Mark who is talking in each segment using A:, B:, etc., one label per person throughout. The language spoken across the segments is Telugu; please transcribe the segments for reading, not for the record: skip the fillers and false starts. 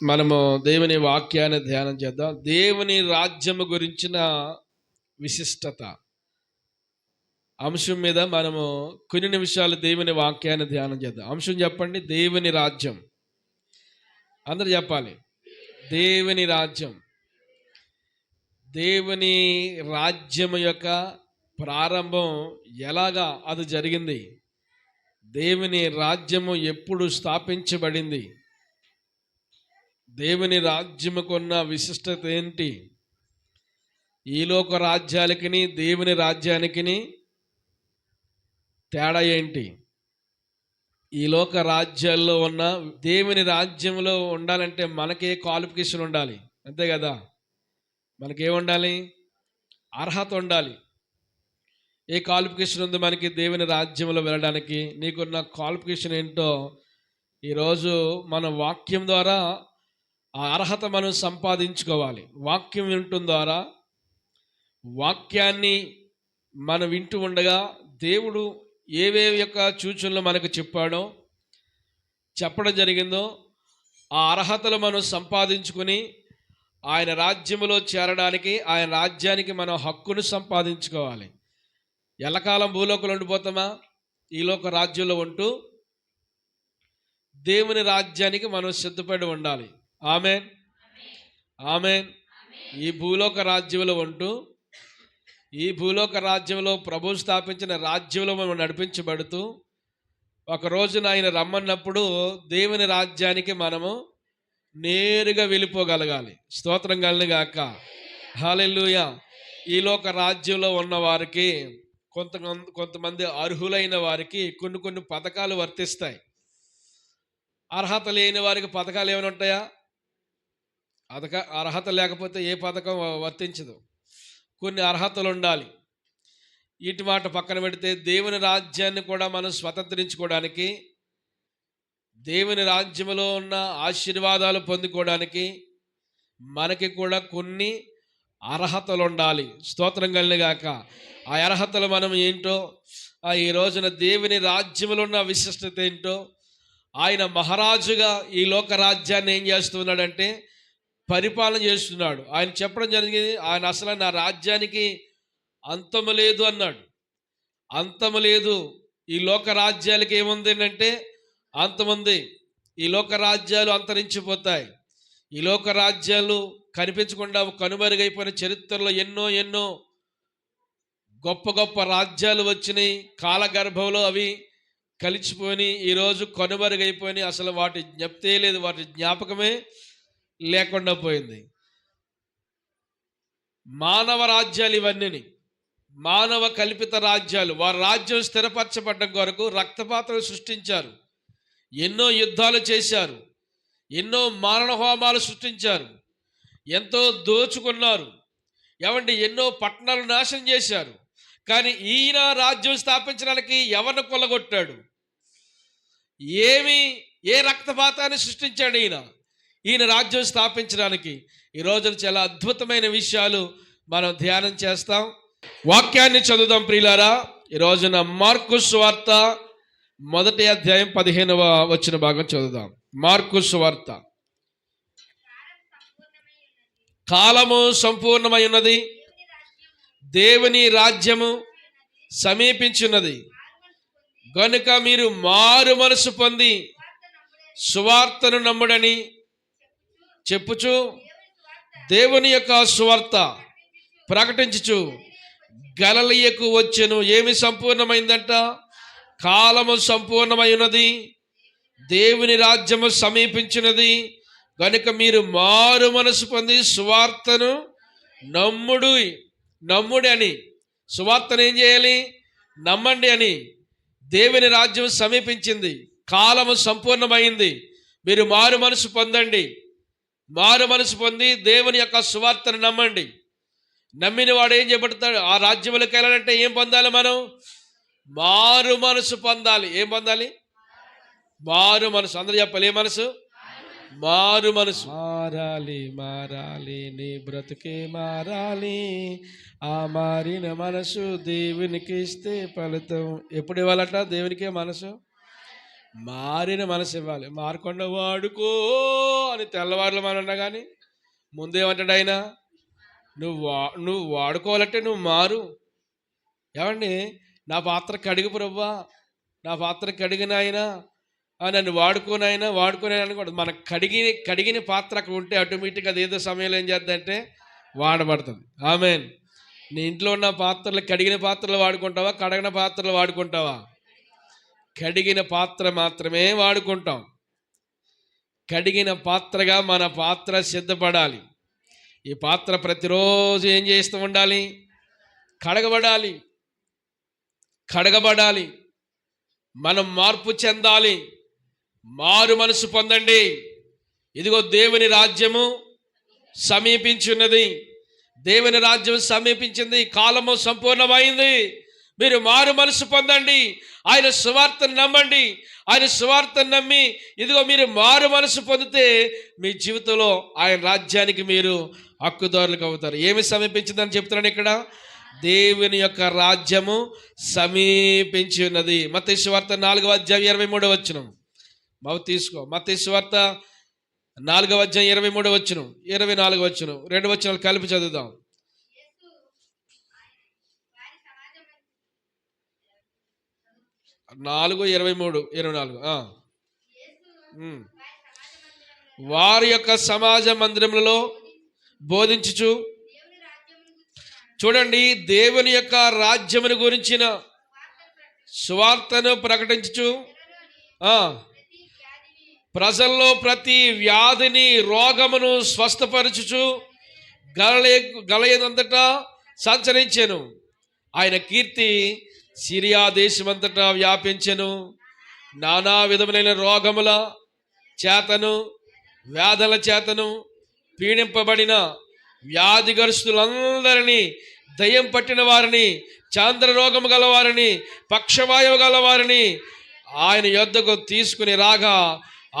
A: మనము దేవుని వాక్యాన్ని ధ్యానం చేద్దాం. దేవుని రాజ్యము గురించిన విశిష్టత అంశం మీద మనము కొన్ని నిమిషాలు దేవుని వాక్యాన్ని ధ్యానం చేద్దాం. అంశం చెప్పండి, దేవుని రాజ్యం. అందరు చెప్పాలి, దేవుని రాజ్యం. దేవుని రాజ్యం యొక్క ప్రారంభం ఎలాగా అది జరిగింది, దేవుని రాజ్యము ఎప్పుడు స్థాపించబడింది, దేవుని రాజ్యముకున్న విశిష్టత ఏంటి, ఈ లోక రాజ్యాలకి దేవుని రాజ్యానికి తేడా ఏంటి, ఈ లోక రాజ్యాల్లో ఉన్న దేవుని రాజ్యంలో ఉండాలంటే మనకే క్వాలిఫికేషన్ ఉండాలి, అంతే కదా. మనకేముండాలి? అర్హత ఉండాలి. ఏ క్వాలిఫికేషన్ ఉంది మనకి దేవుని రాజ్యంలో వెళ్ళడానికి? నీకున్న క్వాలిఫికేషన్ ఏంటో ఈరోజు మన వాక్యం ద్వారా ఆ అర్హత మనం సంపాదించుకోవాలి. వాక్యం వినటం ద్వారా, వాక్యాన్ని మనం వింటూ ఉండగా దేవుడు ఏవేవి యొక్క సూచనలు మనకు చెప్పడం జరిగిందో ఆ అర్హతలు మనం సంపాదించుకొని ఆయన రాజ్యములో చేరడానికి, ఆయన రాజ్యానికి మనం హక్కును సంపాదించుకోవాలి. ఎల్లకాలం భూలోకంలో ఉండిపోతామా? ఈ లోక రాజ్యంలో ఉంటూ దేవుని రాజ్యానికి మనం సిద్ధపడి ఉండాలి. ఆమేన్, ఆమేన్. ఈ భూలోక రాజ్యంలో ఉంటూ, ఈ భూలోక రాజ్యంలో ప్రభు స్థాపించిన రాజ్యంలో మనం నడిపించబడుతూ, ఒక రోజున ఆయన రమ్మన్నప్పుడు దేవుని రాజ్యానికి మనము నేరుగా వెళ్ళిపోగలగాలి. స్తోత్రం కలుగుగాక. హల్లెలూయా. ఈ లోక రాజ్యంలో ఉన్న వారికి, కొంతమంది అర్హులైన వారికి కొన్ని పథకాలు వర్తిస్తాయి. అర్హత లేని వారికి పథకాలు ఏమైనా ఉంటాయా? అర్హత లేకపోతే ఏ పథకం వర్తించదు. కొన్ని అర్హతలు ఉండాలి. ఇటు మాట పక్కన పెడితే దేవుని రాజ్యాన్ని కూడా మనం స్వతంత్రించుకోవడానికి, దేవుని రాజ్యంలో ఉన్న ఆశీర్వాదాలు పొందుకోవడానికి మనకి కూడా కొన్ని అర్హతలు ఉండాలి. స్తోత్రం కలుగుగాక. ఆ అర్హతలు మనం ఏంటో, ఈ రోజున దేవుని రాజ్యంలో ఉన్న విశిష్టత ఏంటో, ఆయన మహారాజుగా ఈ లోక రాజ్యాన్ని ఏం చేస్తున్నాడంటే పరిపాలన చేస్తున్నాడు. ఆయన చెప్పడం జరిగింది, ఆయన అసలు నా రాజ్యానికి అంతము లేదు అన్నాడు. అంతము లేదు. ఈ లోక రాజ్యాలకి ఏముంది అంటే అంతముంది. ఈ లోక రాజ్యాలు అంతరించిపోతాయి. ఈ లోక రాజ్యాలు కనిపించకుండా కనుమరుగైపోయిన చరిత్రలో ఎన్నో గొప్ప గొప్ప రాజ్యాలు వచ్చినాయి. కాలగర్భంలో అవి కలిసిపోయి ఈరోజు కనుమరుగైపోయినాయి. అసలు వాటి జ్ఞప్తే లేదు, వాటి జ్ఞాపకమే లేకుండా పోయింది. మానవ రాజ్యాలు ఇవన్నీ, మానవ కల్పిత రాజ్యాలు. వారి రాజ్యం స్థిరపరచబడ్డం కొరకు రక్తపాతాలు సృష్టించారు, ఎన్నో యుద్ధాలు చేశారు, ఎన్నో మారణ హోమాలు సృష్టించారు, ఎంతో దోచుకున్నారు. ఏమంటే ఎన్నో పట్టణాలు నాశనం చేశారు. కానీ ఈయన రాజ్యం స్థాపించడానికి ఎవరిని కొల్లగొట్టాడు? ఏ రక్తపాతాన్ని సృష్టించాడు ఈయన రాజ్యం స్థాపించడానికి? ఈ రోజున చాలా అద్భుతమైన విషయాలు మనం ధ్యానం చేస్తాం. వాక్యాన్ని చదువుదాం ప్రియులారా. ఈ రోజున మార్కు సువార్త 1వ అధ్యాయం 15వ వచన భాగం చదువుదాం. మార్కు సువార్త. కాలము సంపూర్ణమై ఉన్నది, దేవుని రాజ్యము సమీపించున్నది, గనుక మీరు మారు మనసు పొంది సువార్తను నమ్ముడని చెప్పుచు దేవుని యొక్క సువార్త ప్రకటించుచు గలిలయకు వచ్చెను. ఏమి సంపూర్ణమైందంట? కాలము సంపూర్ణమై ఉన్నది, దేవుని రాజ్యము సమీపించినది, కనుక మీరు మారు మనసు పొంది సువార్తను నమ్ముడి అని. సువార్తను ఏం చేయాలి? నమ్మండి అని. దేవుని రాజ్యం సమీపించింది, కాలము సంపూర్ణమైంది, మీరు మారు మనసు పొందండి. మారు మనసు పొంది దేవుని యొక్క సువార్తను నమ్మండి. నమ్మిన వాడు ఏం చేపడతాడు? ఆ రాజ్యంలోకి వెళ్ళాలంటే ఏం పొందాలి? మనం మారు మనసు పొందాలి. ఏం పొందాలి? మారు మనసు. అందరూ చెప్పాలి, ఏ మనసు? మారు మనసు. మారాలి నీ బ్రతుకే మారాలి, ఆ మారిన మనసు దేవునికి ఇస్తే ఫలితం. ఎప్పుడు ఇవ్వాలట దేవునికే మనసు? మారిన మనసు ఇవ్వాలి. మారకుండా వాడుకో అని తెల్లవారులు మనం కానీ ముందేమంటాడు ఆయన, నువ్వు వాడుకోవాలంటే నువ్వు మారు. ఏమండి, నా పాత్ర కడిగి ప్రవ్వా, నా పాత్ర కడిగిన ఆయన, నన్ను వాడుకోనైనా అనుకోండి. మన కడిగిన పాత్ర అక్కడ ఉంటే ఆటోమేటిక్గా అది ఏదో సమయంలో ఏం చేద్దంటే వాడబడుతుంది. ఆమేన్. నీ ఇంట్లో ఉన్న పాత్రలు కడిగిన పాత్రలు వాడుకుంటావా, కడగిన పాత్రలు వాడుకుంటావా? కడిగిన పాత్ర మాత్రమే వాడుకుంటాం. కడిగిన పాత్రగా మన పాత్ర సిద్ధపడాలి. ఈ పాత్ర ప్రతిరోజు ఏం చేస్తూ ఉండాలి? కడగబడాలి. మనం మార్పు చెందాలి. మారు మనసు పొందండి. ఇదిగో దేవుని రాజ్యము సమీపించున్నది. దేవుని రాజ్యం సమీపించింది. కాలము సంపూర్ణమైంది. మీరు మారు మనసు పొందండి. ఆయన సువార్తను నమ్మండి. ఆయన సువార్తను నమ్మి ఇదిగో మీరు మారు మనసు పొందితే మీ జీవితంలో ఆయన రాజ్యానికి మీరు హక్కుదారులకు అవుతారు. ఏమి సమీపించిందని చెప్తున్నాను ఇక్కడ? దేవుని యొక్క రాజ్యము సమీపించి ఉన్నది. మత్తయి సువార్త 4వ అధ్యాయం 23వ వచనం. మత్తయి సువార్త 4వ అధ్యాయం 23వ వచనం, 24వ వచనం, 2 వచనాలు కలిపి చదువుదాం. 4:23, 24. వారి యొక్క సమాజ మందిరములలో బోధించుచు, చూడండి, దేవుని యొక్క రాజ్యమును గురించిన సువార్తను ప్రకటించుచు, ప్రజల్లో ప్రతి వ్యాధిని రోగమును స్వస్థపరచుచు గలయనంతటా సంచరించెను. ఆయన కీర్తి సిరియా దేశమంతటా వ్యాపించెను. నానా విధములైన రోగముల చేతను వ్యాధుల చేతను పీడింపబడిన వ్యాధిగ్రస్తులందరినీ, దయ్యం పట్టిన వారిని, చాంద్ర రోగము గలవారిని, పక్షవాయువు గలవారిని ఆయన యొద్దకు తీసుకుని రాగా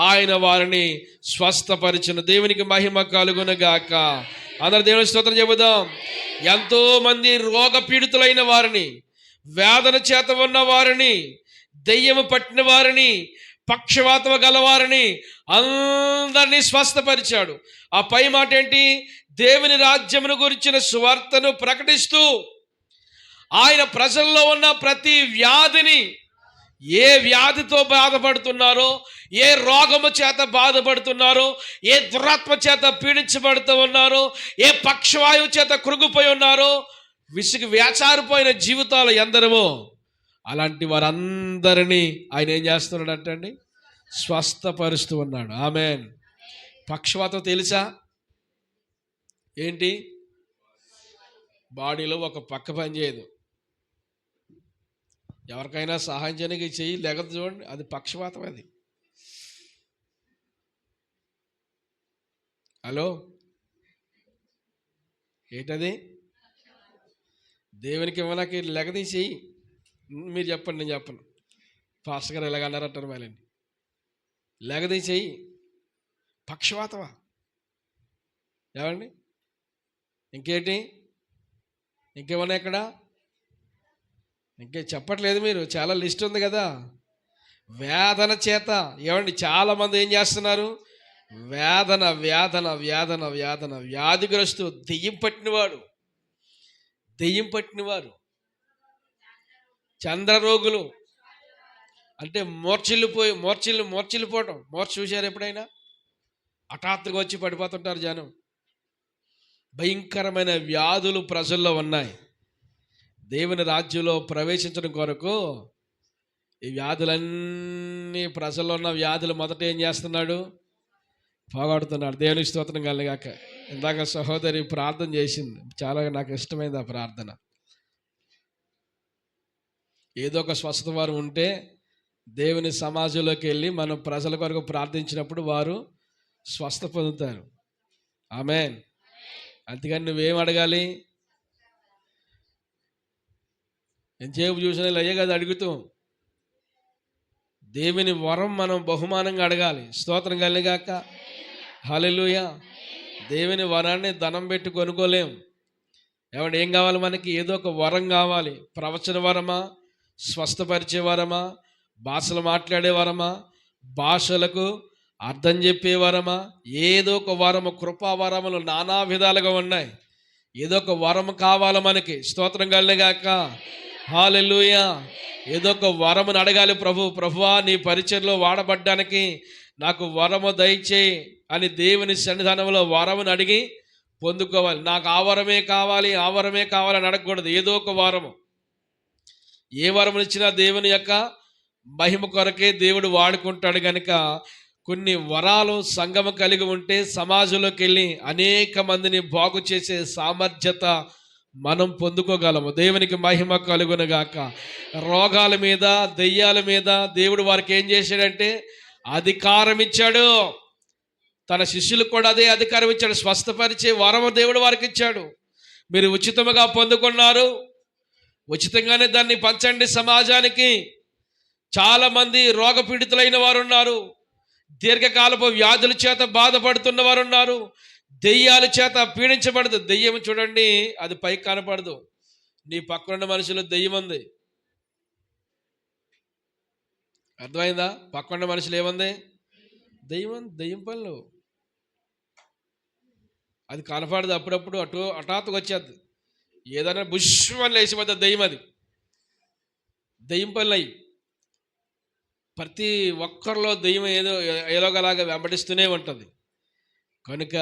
A: ఆయన వారిని స్వస్థపరిచిన. దేవునికి మహిమ కలుగునుగాక. అందరు దేవుని స్తోత్రం చెబుదాం. ఎంతో మంది రోగ పీడితులైన వారిని, వేదన చేత ఉన్న వారిని, దెయ్యము పట్టిన వారిని, పక్షవాతము గలవారిని అందరినీ స్వస్థపరిచాడు. ఆ పై మాట ఏంటి? దేవుని రాజ్యమును గురించిన సువార్తను ప్రకటిస్తూ ఆయన ప్రజల్లో ఉన్న ప్రతి వ్యాధిని, ఏ వ్యాధితో బాధపడుతున్నారో, ఏ రోగము చేత బాధపడుతున్నారో, ఏ దురాత్మ చేత పీడించబడుతూ ఉన్నారో, ఏ పక్షవాయువు చేత కృంగిపోయి ఉన్నారో, విసుగు వేచారిపోయిన జీవితాలు ఎందరమో అలాంటి వారందరినీ ఆయన ఏం చేస్తున్నాడు అంటండి? స్వస్థపరుస్తూ ఉన్నాడు. ఆమేన్. పక్షవాతం తెలుసా ఏంటి? బాడీలో ఒక పక్క పని చేయదు. ఎవరికైనా సహాయం చేయడానికి చెయ్యి లేకపోతే చూడండి, అది పక్షవాతం. అది హలో ఏంటది? దేవునికి ఇవ్వడానికి లెగది చెయ్యి. మీరు చెప్పండి, నేను చెప్పను. పాస్టర్ గారు ఎలాగ అన్నారంటారు వాళ్ళని. లెగది చెయ్యి. పక్షవాతమా? ఏమండి? ఇంకేంటి? ఇంకేమన్నా ఇక్కడ? ఇంకే చెప్పట్లేదు మీరు. చాలా లిస్ట్ ఉంది కదా. వేదన చేత, ఏమండి, చాలామంది ఏం చేస్తున్నారు? వేదన వేదన వేదన వేదన వ్యాధిగ్రస్తు, దెయ్యం పట్టినవారు, చంద్రరోగులు, అంటే మూర్చిల్లిపోవటం. చూశారు ఎప్పుడైనా? హఠాత్తుగా వచ్చి పడిపోతుంటారు జనం. భయంకరమైన వ్యాధులు ప్రజల్లో ఉన్నాయి. దేవుని రాజ్యంలో ప్రవేశించడం కొరకు ఈ వ్యాధులన్నీ, ప్రజల్లో ఉన్న వ్యాధులు మొదట ఏం చేస్తున్నాడు? పోగొడుతున్నాడు. దేవునికి స్తోత్రం కలుగాక. ఇందాక సహోదరి ప్రార్థన చేసింది, చాలా నాకు ఇష్టమైంది ఆ ప్రార్థన. ఏదో ఒక స్వస్థత వారు ఉంటే దేవుని సమాజంలోకి వెళ్ళి మనం ప్రజల కొరకు ప్రార్థించినప్పుడు వారు స్వస్థ పొందుతారు. ఆమేన్. అందుకని నువ్వేం అడగాలి? ఎంతసేపు చూసినా అయ్యే కదా అడుగుతాం. దేవుని వరం మనం బహుమానంగా అడగాలి. స్తోత్రం కలిగాక. హల్లెలూయా. దేవుని వరాన్ని ధనం పెట్టి కొనుక్కోలేం. ఏమంటే ఏం కావాలి మనకి? ఏదో ఒక వరం కావాలి. ప్రవచన వరమా, స్వస్థపరిచే వరమా, భాషలు మాట్లాడేవారమా? భాషలకు అర్థం చెప్పేవారమా? ఏదో ఒక వరము, కృపా వరములు నానా విధాలుగా ఉన్నాయి. ఏదో ఒక వరం కావాలి మనకి. స్తోత్రం కలుగుగాక. హల్లెలూయా. ఏదో ఒక వరమును అడగాలి. ప్రభువా నీ పరిచర్లో వాడబడ్డానికి నాకు వరము దయచేయి అని దేవుని సన్నిధానంలో వరమును అడిగి పొందుకోవాలి. నాకు ఆ వరమే కావాలి, ఆ వరమే కావాలని అడగకూడదు. ఏదో ఒక వరము, ఏ వరమును ఇచ్చినా దేవుని యొక్క మహిమ కొరకే దేవుడు వాడుకుంటాడు. కనుక కొన్ని వరాలు సంఘము కలిగి ఉంటే సమాజంలోకి వెళ్ళి అనేక మందిని బాగు చేసే సామర్థ్యత మనం పొందుకోగలము. దేవునికి మహిమ కలుగునుగాక. రోగాల మీద, దెయ్యాల మీద దేవుడు వారికి ఏం చేశాడంటే అధికారం ఇచ్చాడు. తన శిష్యులకు కూడా అదే అధికారం ఇచ్చాడు. స్వస్థపరిచే వరము దేవుడు వారికి ఇచ్చాడు. మీరు ఉచితముగా పొందుకున్నారు, ఉచితంగానే దాన్ని పంచండి సమాజానికి. చాలామంది రోగపీడితులైన వారు ఉన్నారు, దీర్ఘకాలపు వ్యాధుల చేత బాధపడుతున్న వారు ఉన్నారు, దెయ్యాల చేత పీడించబడదు. దెయ్యం చూడండి, అది పైకి కనపడదు. నీ పక్కనున్న మనుషులు దెయ్యం ఉంది, అర్థమైందా? పక్కనున్న మనుషులు ఏముంది? దెయ్యం. దెయ్యం పనులు అది కనపడదు. అప్పుడప్పుడు హఠాత్తుగా వచ్చేది. ఏదైనా బుష్మని లేచిపోతే దెయ్యం. అది దెయ్యం పనులు అయ్యి ప్రతి ఒక్కరిలో దెయ్యం ఏలోగలాగా వెంబడిస్తూనే ఉంటుంది. కనుక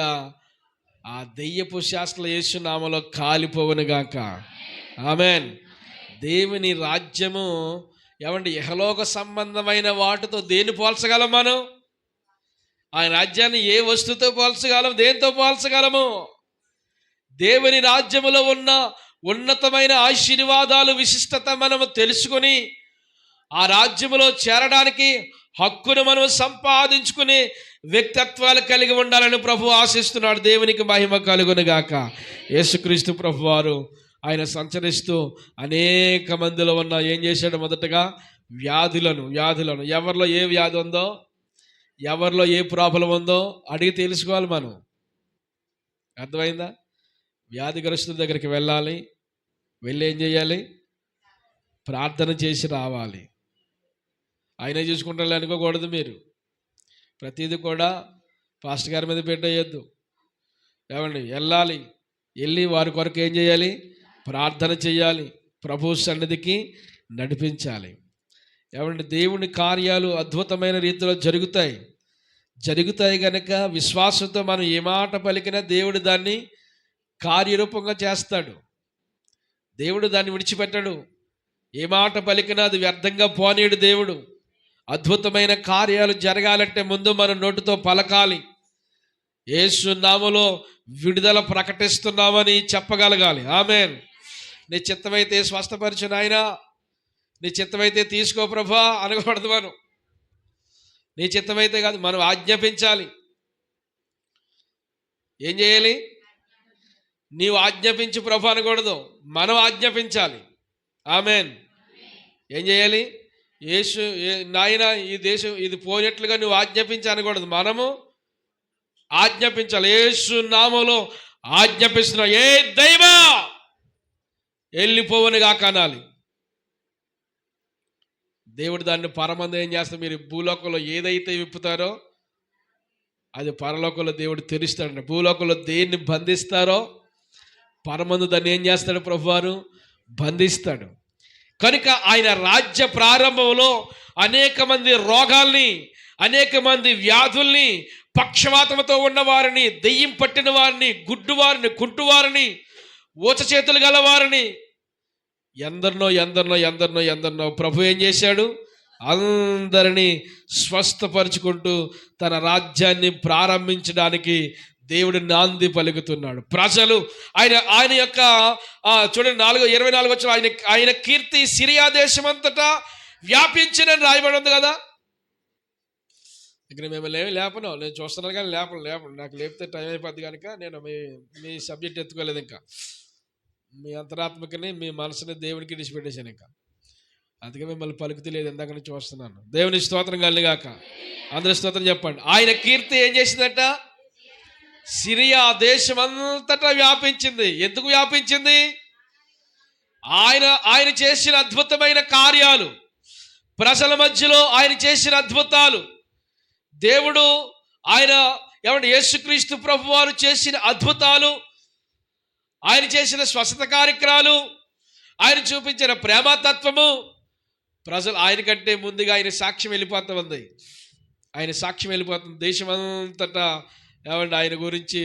A: ఆ దెయ్యపు శాస్త్రాలు యేసు నామములో కాలిపోవునుగాక. ఆమెన్. దేవుని రాజ్యము ఏమండి, ఇహలోక సంబంధమైన వాటితో దేన్ని పోల్చగలం మనం? ఆయన రాజ్యాన్ని ఏ వస్తువుతో పోల్చగలం? దేంతో పోల్చగలము? దేవుని రాజ్యములో ఉన్న ఉన్నతమైన ఆశీర్వాదాలు, విశిష్టత మనము తెలుసుకొని ఆ రాజ్యములో చేరడానికి హక్కును మనం సంపాదించుకునే వ్యక్తిత్వాలు కలిగి ఉండాలని ప్రభు ఆశిస్తున్నాడు. దేవునికి మహిమ కలుగునుగాక. యేసుక్రీస్తు ప్రభు వారు ఆయన సంచరిస్తూ అనేక మందిలో ఉన్న ఏం చేశాడు? మొదటగా వ్యాధులను ఎవరిలో ఏ వ్యాధి ఉందో, ఎవరిలో ఏ ప్రాబ్లం ఉందో అడిగి తెలుసుకోవాలి మనం. అర్థమైందా? వ్యాధిగ్రస్తుల దగ్గరికి వెళ్ళాలి. వెళ్ళి ఏం చేయాలి? ప్రార్థన చేసి రావాలి. ఆయనే చూసుకుంటారు అనుకోకూడదు. మీరు ప్రతిదీ కూడా పాస్టర్ గారి మీద పెట్టేయద్దు. ఏమండి, వెళ్ళాలి. వెళ్ళి వారి కొరకు ఏం చేయాలి? ప్రార్థన చేయాలి. ప్రభు సన్నిధికి నడిపించాలి. ఏమండి, దేవుని కార్యాలు అద్భుతమైన రీతిలో జరుగుతాయి కనుక విశ్వాసంతో మనం ఏ మాట పలికినా దేవుడు దాన్ని కార్యరూపంగా చేస్తాడు. దేవుడు దాన్ని విడిచిపెట్టడు. ఏ మాట పలికినా అది వ్యర్థంగా పోనీడు దేవుడు. అద్భుతమైన కార్యాలు జరగాలంటే ముందు మన నోటితో పలకాలి. యేసు నామములో విడుదల ప్రకటిస్తున్నామని చెప్పగలగాలి. ఆమేన్. నీ చిత్తమైతే స్వస్థపరచు నాయనా, నీ చిత్తమైతే తీసుకో ప్రభా అనకూడదు. మనం నీ చిత్తమైతే కాదు, మనం ఆజ్ఞాపించాలి. ఏం చేయాలి? నీవు ఆజ్ఞాపించు ప్రభు అనకూడదు, మనం ఆజ్ఞాపించాలి. ఆమేన్. ఏం చేయాలి? యేసు నాయన ఈ దేశం ఇది పోయినట్లుగా నువ్వు ఆజ్ఞాపించి అనకూడదు, మనము ఆజ్ఞాపించాలి. యేసు నామములో ఆజ్ఞాపిస్తున్నా, ఏ దైవా వెళ్ళిపోవనుగా కనాలి. దేవుడు దాన్ని పరమందు ఏం చేస్తాడు? మీరు భూలోకంలో ఏదైతే విప్పుతారో అది పరలోకంలో దేవుడు తెరుస్తాడు. భూలోకంలో దేన్ని బంధిస్తారో పరమందు దాన్ని ఏం చేస్తాడు? ప్రభువారు బంధిస్తాడు. కనుక ఆయన రాజ్య ప్రారంభంలో అనేక మంది రోగాల్ని, అనేక మంది వ్యాధుల్ని, పక్షవాతంతో ఉన్నవారిని, దెయ్యం పట్టిన వారిని, గుడ్డువారిని, కుంటువారిని, ఊచ చేతులు గలవారిని, ఎందరినో ప్రభు ఏం చేశాడు? అందరినీ స్వస్థపరుచుకుంటూ తన రాజ్యాన్ని ప్రారంభించడానికి దేవుడు నాంది పలుకుతున్నాడు. ప్రజలు ఆయన యొక్క చూడండి 4:24 వచ్చిన ఆయన కీర్తి సిరియా దేశమంతటా వ్యాపించిన రాయబడి ఉంది కదా. ఇక్కడ మిమ్మల్ని ఏమి లేపను, నేను చూస్తున్నాను కానీ లేపను. నాకు లేపితే టైం అయిపోద్ది కనుక నేను మీ సబ్జెక్ట్ ఎత్తుకోలేదు. ఇంకా మీ అంతరాత్మకని, మీ మనసుని దేవునికి విడిచిపెట్టేశాను. ఇంకా అందుకే మిమ్మల్ని పలుకుతలేదు, ఇందాక నుంచి చూస్తున్నాను. దేవుని స్తోత్రం కలుగుగాక. అందరి స్తోత్రం చెప్పండి. ఆయన కీర్తి ఏం చేసిందట? సిరియా దేశం అంతటా వ్యాపించింది. ఎందుకు వ్యాపించింది? ఆయన చేసిన అద్భుతమైన కార్యాలు, ప్రజల మధ్యలో ఆయన చేసిన అద్భుతాలు, దేవుడు ఆయన ఏమంటే యేసుక్రీస్తు ప్రభు వారు చేసిన అద్భుతాలు, ఆయన చేసిన స్వస్థత కార్యక్రమాలు, ఆయన చూపించిన ప్రేమతత్వము, ప్రజలు ఆయన కంటే ముందుగా ఆయన సాక్ష్యం వెళ్ళిపోతూ ఉంది. ఆయన సాక్ష్యం వెళ్ళిపోతుంది దేశమంతటా. ఏమంటే ఆయన గురించి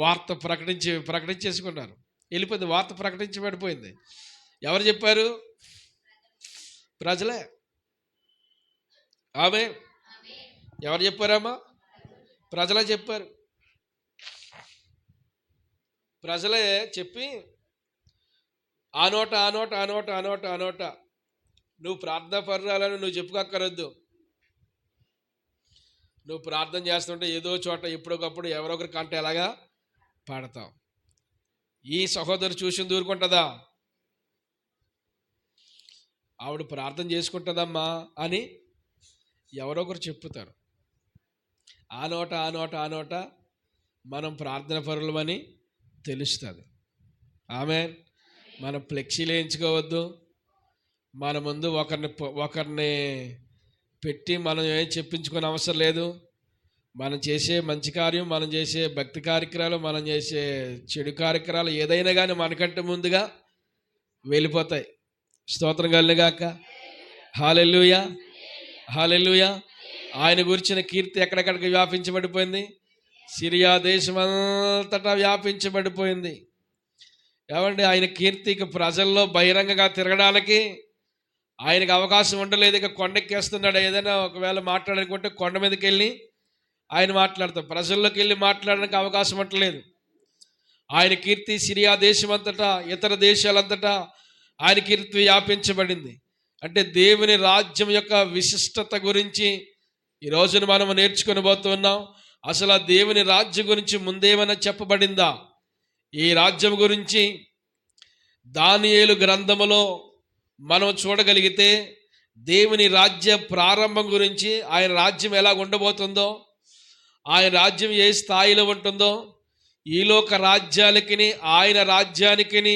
A: వార్త ప్రకటించేసుకున్నారు. వెళ్ళిపోయింది, వార్త ప్రకటించబడిపోయింది. ఎవరు చెప్పారు? ప్రజలే. ఆమె ఎవరు చెప్పారమ్మా? ప్రజలే చెప్పారు. ప్రజలే చెప్పి ఆ నోట నువ్వు ప్రార్థనా పరురాలని నువ్వు చెప్పుకోక్కర్వద్దు. నువ్వు ప్రార్థన చేస్తుంటే ఏదో చోట ఎప్పుడొకప్పుడు ఎవరొకరి కంట ఎలాగా పాడతావు. ఈ సహోదరు చూసి దూరుకుంటుందా? ఆవిడ ప్రార్థన చేసుకుంటుందమ్మా అని ఎవరొకరు చెప్పుతారు. ఆ నోట మనం ప్రార్థన పరులమని తెలుస్తుంది. ఆమె మనం ఫ్లెక్సీలు వేయించుకోవద్దు. మన ముందు ఒకరిని పెట్టి మనం ఏం చెప్పించుకునే అవసరం లేదు. మనం చేసే మంచి కార్యం, మనం చేసే భక్తి కార్యక్రమాలు, మనం చేసే చెడు కార్యక్రమాలు ఏదైనా కానీ మనకంటే ముందుగా వెళ్ళిపోతాయి. స్తోత్రం కలుగుగాక. హల్లెలూయా, హల్లెలూయా. ఆయన గురించిన కీర్తి ఎక్కడెక్కడికి వ్యాపించబడిపోయింది? సిరియా దేశమంతటా వ్యాపించబడిపోయింది. ఏమండి, ఆయన కీర్తికి ప్రజల్లో బహిరంగంగా తిరగడానికి ఆయనకు అవకాశం ఉండలేదు. ఇక కొండెక్కేస్తున్నాడు. ఏదైనా ఒకవేళ మాట్లాడాలనుకుంటే కొండ మీదకి వెళ్ళి ఆయన మాట్లాడతాం. ప్రజల్లోకి వెళ్ళి మాట్లాడడానికి అవకాశం ఉండలేదు. ఆయన కీర్తి సిరియా దేశమంతటా, ఇతర దేశాలంతటా ఆయన కీర్తి వ్యాపించబడింది. అంటే దేవుని రాజ్యం యొక్క విశిష్టత గురించి ఈ రోజున మనం నేర్చుకొని పోతున్నాం. అసలు ఆ దేవుని రాజ్యం గురించి ముందేమైనా చెప్పబడిందా? ఈ రాజ్యం గురించి దానియేలు గ్రంథములో మనం చూడగలిగితే దేవుని రాజ్య ప్రారంభం గురించి, ఆయన రాజ్యం ఎలా ఉండబోతుందో, ఆయన రాజ్యం ఏ స్థాయిలో ఉంటుందో, ఈలోక రాజ్యాలకి ఆయన రాజ్యానికి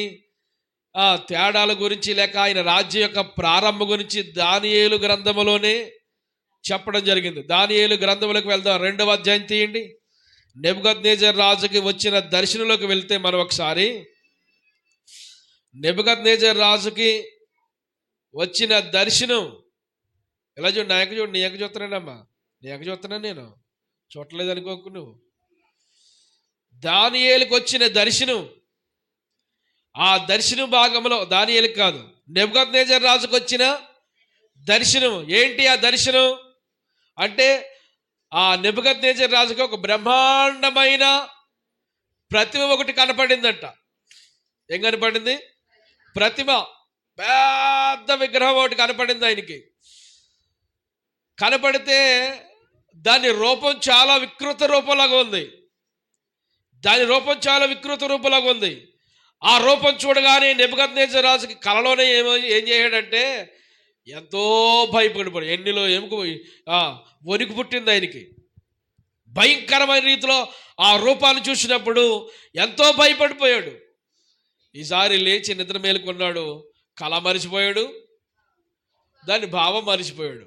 A: తేడాల గురించి, లేక ఆయన రాజ్యం యొక్క ప్రారంభం గురించి దానియేలు గ్రంథములోనే చెప్పడం జరిగింది. దానియేలు గ్రంథములకు వెళ్దాం. 2వ అధ్యాయం తీయండి. నెబుకద్నెజర్ రాజుకి వచ్చిన దర్శనంలోకి వెళ్తే మనం ఒకసారి నెబుకద్నెజర్ రాజుకి వచ్చిన దర్శనం ఎలా చూడు. నీ యొక్క చూస్తున్నానమ్మా, నీ యొక్క చూస్తున్నాను, నేను చూడలేదు అనుకోకు నువ్వు. దానియేలుకి వచ్చిన దర్శనం, ఆ దర్శనం భాగంలో దానియేలుకి కాదు, నెబుకద్నెజర్ రాజుకు వచ్చిన దర్శనం ఏంటి? ఆ దర్శనం అంటే ఆ నెబుకద్నెజర్ రాజుకి ఒక బ్రహ్మాండమైన ప్రతిమ ఒకటి కనపడిందంట. ఏం కనపడింది? ప్రతిమ, పెద్ద విగ్రహం ఒకటి కనపడింది ఆయనకి. కనపడితే దాని రూపం చాలా వికృత రూపంలాగా ఉంది. ఆ రూపం చూడగానే నెబుకద్నెజర్ రాజుకి కలలోనే ఏం చేశాడంటే ఎంతో భయపడిపోయాడు. ఎన్నిలో వణుకు పుట్టింది ఆయనకి. భయంకరమైన రీతిలో ఆ రూపాన్ని చూసినప్పుడు ఎంతో భయపడిపోయాడు. ఈసారి లేచి నిద్ర మేలుకున్నాడు. కళ మరిచిపోయాడు, దాని భావం మరిచిపోయాడు.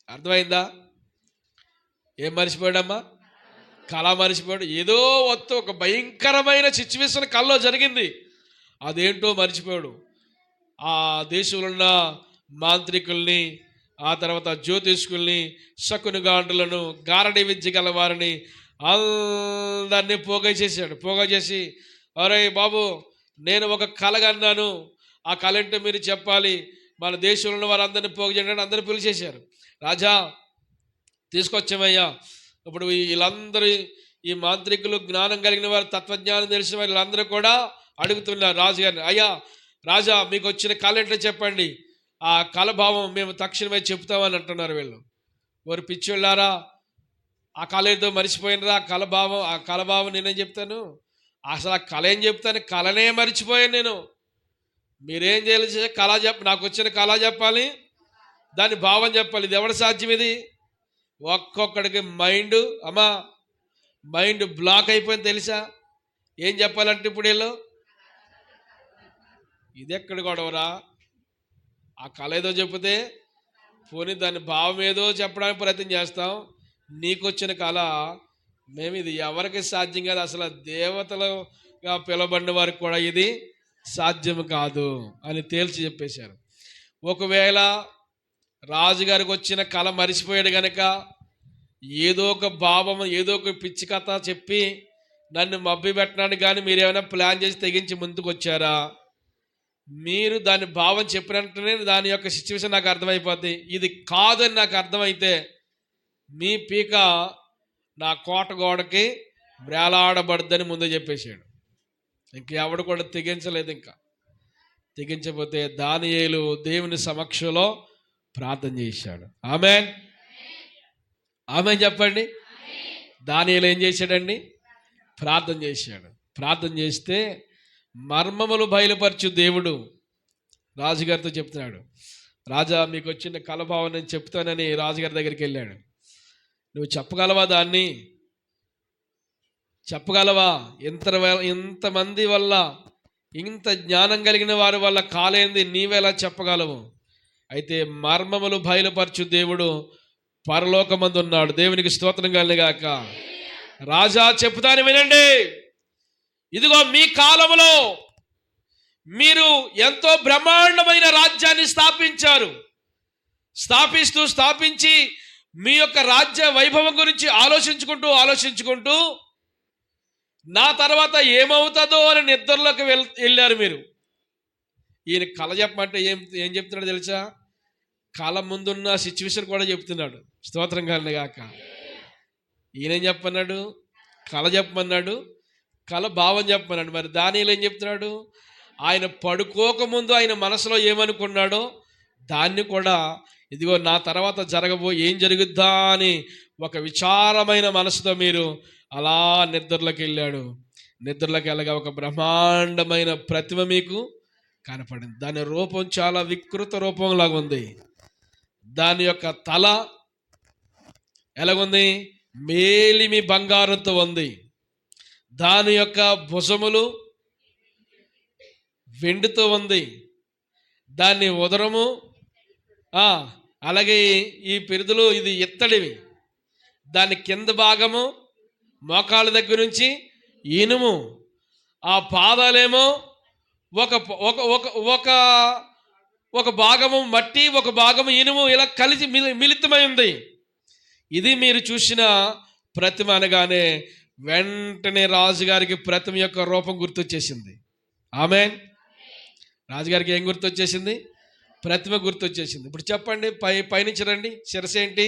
A: అర్థమైందా? ఏం మరిచిపోయాడమ్మా? కళ మరిచిపోయాడు. ఏదో ఒక భయంకరమైన సిచ్యువేషన్ కళ్ళలో జరిగింది, అదేంటో మరిచిపోయాడు. ఆ దేశంలో ఉన్న మాంత్రికుల్ని, ఆ తర్వాత జ్యోతిష్కుల్ని, శకునగాండులను, గారడి విద్య గల వారిని అందరినీ పోగా చేసి, అరే బాబు, నేను ఒక కళ కన్నాను, ఆ కళ ఏంటో మీరు చెప్పాలి, మన దేశంలో ఉన్న వారందరినీ పోగు చేయడానికి అందరూ పిలిచేశారు. రాజా తీసుకొచ్చామయ్యా. ఇప్పుడు వీళ్ళందరూ, ఈ మాంత్రికులు, జ్ఞానం కలిగిన వారు, తత్వజ్ఞానం తెలిసిన వారు, వీళ్ళందరూ కూడా అడుగుతున్నారు రాజుగారిని, అయ్యా రాజా, మీకు వచ్చిన కళ ఏంటో చెప్పండి, ఆ కళ భావం మేము తక్షణమే చెప్తామని అంటున్నారు వీళ్ళు. వారు పిచ్చోళ్ళారా, ఆ కళ ఏదో మర్చిపోయినరా? ఆ కళ భావం నేనేం చెప్తాను? అసలు ఆ కళ ఏం చెప్తాను? కళనే మర్చిపోయాను నేను. మీరేం చేయాలి? కళ నాకు వచ్చిన కళ చెప్పాలి, దాని భావం చెప్పాలి. ఇది ఎవరి సాధ్యం? ఇది ఒక్కొక్కడికి మైండ్ బ్లాక్ అయిపోయింది తెలుసా? ఏం చెప్పాలంటే ఇప్పుడు వీళ్ళు, ఇది ఎక్కడ గొడవరా? ఆ కళ ఏదో చెప్తే పోనీ దాని భావం ఏదో చెప్పడానికి ప్రయత్నం చేస్తాం. నీకు వచ్చిన కళ మేము ఇది ఎవరికి సాధ్యం కాదు, అసలు దేవతలుగా పిలవబడిన వారికి కూడా ఇది సాధ్యం కాదు అని తేల్చి చెప్పేశారు. ఒకవేళ రాజుగారికి వచ్చిన కళ మరిచిపోయాడు గనక ఏదో ఒక భావం, ఏదో ఒక పిచ్చి కథ చెప్పి నన్ను మభ్య పెట్టడానికి కానీ మీరు ఏమైనా ప్లాన్ చేసి తెగించి ముందుకు వచ్చారా? మీరు దాని భావం చెప్పినట్టునే దాని యొక్క సిచ్యువేషన్ నాకు అర్థమైపోద్ది. ఇది కాదని నాకు అర్థమైతే మీ పీక నా కోట గోడకి వేలాడబడద్దని ముందే చెప్పేశాడు. ఇంకెవడు కూడా తెగించలేదు. ఇంకా తెగించకపోతే దానియేలు దేవుని సమక్షంలో ప్రార్థన చేశాడు. ఆమేన్, ఆమేన్ చెప్పండి. దానియేలు ఏం చేశాడండి? ప్రార్థన చేశాడు. ప్రార్థన చేస్తే మర్మములు బయలుపరచు దేవుడు రాజుగారితో చెప్తున్నాడు. రాజా, మీకు వచ్చిన కలభావం నేను చెప్తానని రాజుగారి దగ్గరికి వెళ్ళాడు. నువ్వు చెప్పగలవా? దాన్ని చెప్పగలవా? ఇంతమంది వల్ల, ఇంత జ్ఞానం కలిగిన వారి వల్ల కాలేంది నీవెలా చెప్పగలవు? అయితే మర్మములు బయలుపరచు దేవుడు పరలోకమందు ఉన్నాడు. దేవునికి స్తోత్రం కలుగుగాక. రాజా, చెప్తాను వినండి. ఇదిగో మీ కాలంలో మీరు ఎంతో బ్రహ్మాండమైన రాజ్యాన్ని స్థాపించి మీ యొక్క రాజ్య వైభవం గురించి ఆలోచించుకుంటూ నా తర్వాత ఏమవుతుందో అని నిద్రలోకి వెళ్ళారు మీరు. ఈయన కళ చెప్పమంటే ఏం చెప్తున్నాడు తెలుసా? కళ ముందున్న సిచ్యువేషన్ కూడా చెప్తున్నాడు. స్తోత్రం కలుగుగాక. ఈయనేం చెప్పన్నాడు? కళ చెప్పమన్నాడు, కళ భావం చెప్పమన్నాడు. మరి దానియేలు ఏం చెప్తున్నాడు? ఆయన పడుకోకముందు ఆయన మనసులో ఏమనుకున్నాడో దాన్ని కూడా, ఇదిగో నా తర్వాత ఏం జరుగుద్దా అని ఒక విచారమైన మనసుతో మీరు అలా నిద్రలోకి వెళ్ళాడు. నిద్రలోకి వెళ్ళగా ఒక బ్రహ్మాండమైన ప్రతిమ మీకు కనపడింది. దాని రూపం చాలా వికృత రూపంలాగా ఉంది. దాని యొక్క తల ఎలాగుంది? మేలిమి బంగారంతో ఉంది. దాని యొక్క భుజములు వెండితో ఉంది. దాని ఉదరము అలాగే ఈ పిరుదులు ఇది ఇత్తడివి. దాని కింద భాగము మోకాళ్ళ దగ్గర నుంచి ఇనుము. ఆ పాదాలేమో ఒక ఒక ఒక ఒక భాగము మట్టి, ఒక భాగము ఇనుము, ఇలా కలిసి మిళితమై ఉంది. ఇది మీరు చూసిన ప్రతిమ అనగానే వెంటనే రాజుగారికి ప్రతిమ యొక్క రూపం గుర్తొచ్చేసింది. ఆమేన్. రాజుగారికి ఏం గుర్తొచ్చేసింది? ప్రతిమ గుర్తొచ్చేసింది. ఇప్పుడు చెప్పండి, పైనుంచి రండి. శిరస్సు ఏంటి?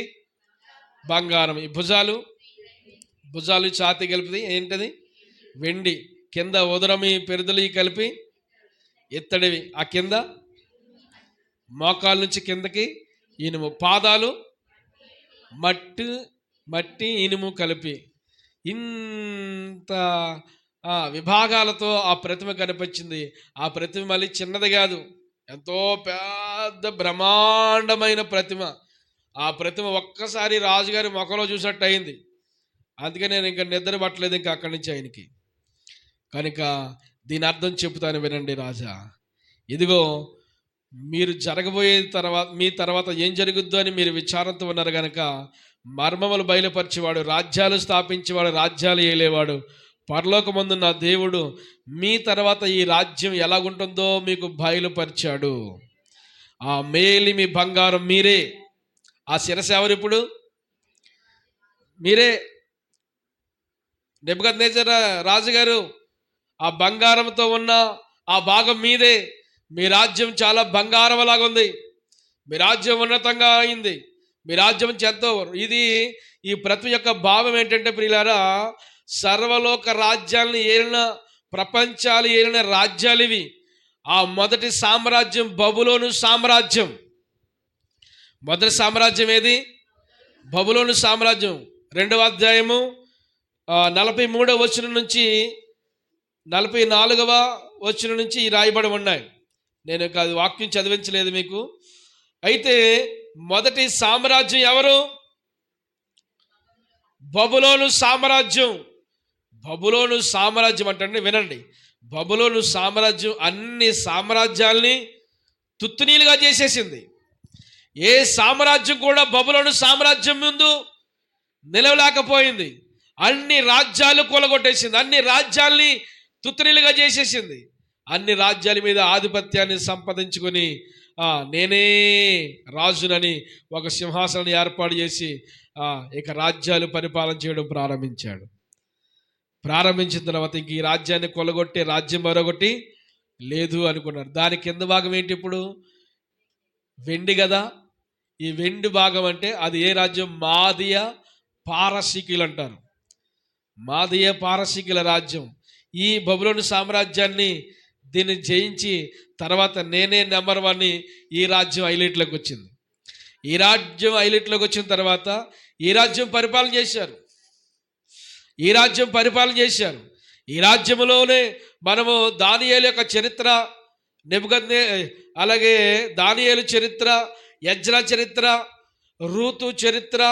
A: బంగారం. ఈ భుజాలు ఛాతీ కలిపి ఏంటది? వెండి. కింద ఉదరం ఈ పెరుదలు కలిపి ఇత్తడివి. ఆ కింద మోకాళ్ళ నుంచి కిందకి ఇనుము. పాదాలు మట్టి ఇనుము కలిపి ఇంత విభాగాలతో ఆ ప్రతిమ కనిపించింది. ఆ ప్రతిమ మళ్ళీ చిన్నది కాదు, ఎంతో పెద్ద బ్రహ్మాండమైన ప్రతిమ. ఆ ప్రతిమ ఒక్కసారి రాజుగారి ముఖంలో చూసినట్టు అయింది. అందుకే నేను ఇంకా నిద్ర పట్టలేదు ఇంకా అక్కడి నుంచి ఆయనకి. కనుక దీని అర్థం చెబుతాను వినండి. రాజా, ఇదిగో మీరు మీ తర్వాత ఏం జరుగుద్దో అని మీరు విచారంతో ఉన్నారు కనుక మర్మములు బయలుపరిచేవాడు, రాజ్యాలు స్థాపించేవాడు, రాజ్యాలు ఏలేవాడు, పరలోకమందు నా దేవుడు మీ తర్వాత ఈ రాజ్యం ఎలాగుంటుందో మీకు బయలుపరిచాడు. ఆ మేలిమి బంగారం మీరే. ఆ శిరస్సు ఎవరు? ఇప్పుడు మీరే. నెబుకద్నెజర్ రాజుగారు ఆ బంగారంతో ఉన్న ఆ భాగం మీదే. మీ రాజ్యం చాలా బంగారం లాగా ఉంది. మీ రాజ్యం ఉన్నతంగా అయింది. మీ రాజ్యం ఎంతో ఈ ప్రతి యొక్క భావం ఏంటంటే ప్రియులారా, సర్వలోక రాజ్యాలను ఏలిన, ప్రపంచాలు ఏలిన రాజ్యాలు ఇవి. ఆ మొదటి సామ్రాజ్యం బబులోను సామ్రాజ్యం. మొదటి సామ్రాజ్యం ఏది? బబులోను సామ్రాజ్యం. 2వ అధ్యాయము 43వ వచనం నుంచి 44వ వచనం నుంచి రాయబడి ఉన్నాయి. నేను అది వాక్యం చదివించలేదు మీకు. అయితే మొదటి సామ్రాజ్యం ఎవరు? బబులోను సామ్రాజ్యం. బబులోను సామ్రాజ్యం అంటే వినండి, బబులోను సామ్రాజ్యం అన్ని సామ్రాజ్యాల్ని తుత్తునీలుగా చేసేసింది. ఏ సామ్రాజ్యం కూడా బబులోను సామ్రాజ్యం ముందు నిలవలేకపోయింది. అన్ని రాజ్యాలు కూలగొట్టేసింది, అన్ని రాజ్యాల్ని తుత్రిలుగా చేసేసింది. అన్ని రాజ్యాల మీద ఆధిపత్యాన్ని సంపాదించుకొని నేనే రాజునని ఒక సింహాసనాన్ని ఏర్పాటు చేసి ఇక రాజ్యాలు పరిపాలన చేయడం ప్రారంభించాడు. ప్రారంభించిన తర్వాత ఇంక ఈ రాజ్యాన్ని కొలగొట్టే రాజ్యం మరొకటి లేదు అనుకున్నారు. దాని కింద భాగం ఏంటి? ఇప్పుడు వెండి కదా. ఈ వెండి భాగం అంటే అది ఏ రాజ్యం? మాదియ పారసీకులు అంటారు. మాదియ పారసీకుల రాజ్యం. ఈ బబులోను సామ్రాజ్యాన్ని దీన్ని జయించి తర్వాత నేనే నెంబర్ 1 ఈ రాజ్యం హైలైట్లోకి వచ్చింది. ఈ రాజ్యం హైలైట్లోకి వచ్చిన తర్వాత ఈ రాజ్యం పరిపాలన చేశారు. ఈ రాజ్యం పరిపాలన చేశారు. ఈ రాజ్యంలోనే మనము దానియేలు యొక్క చరిత్ర, అలాగే దానియేలు చరిత్ర, యజ్రా చరిత్ర, రూతు చరిత్ర,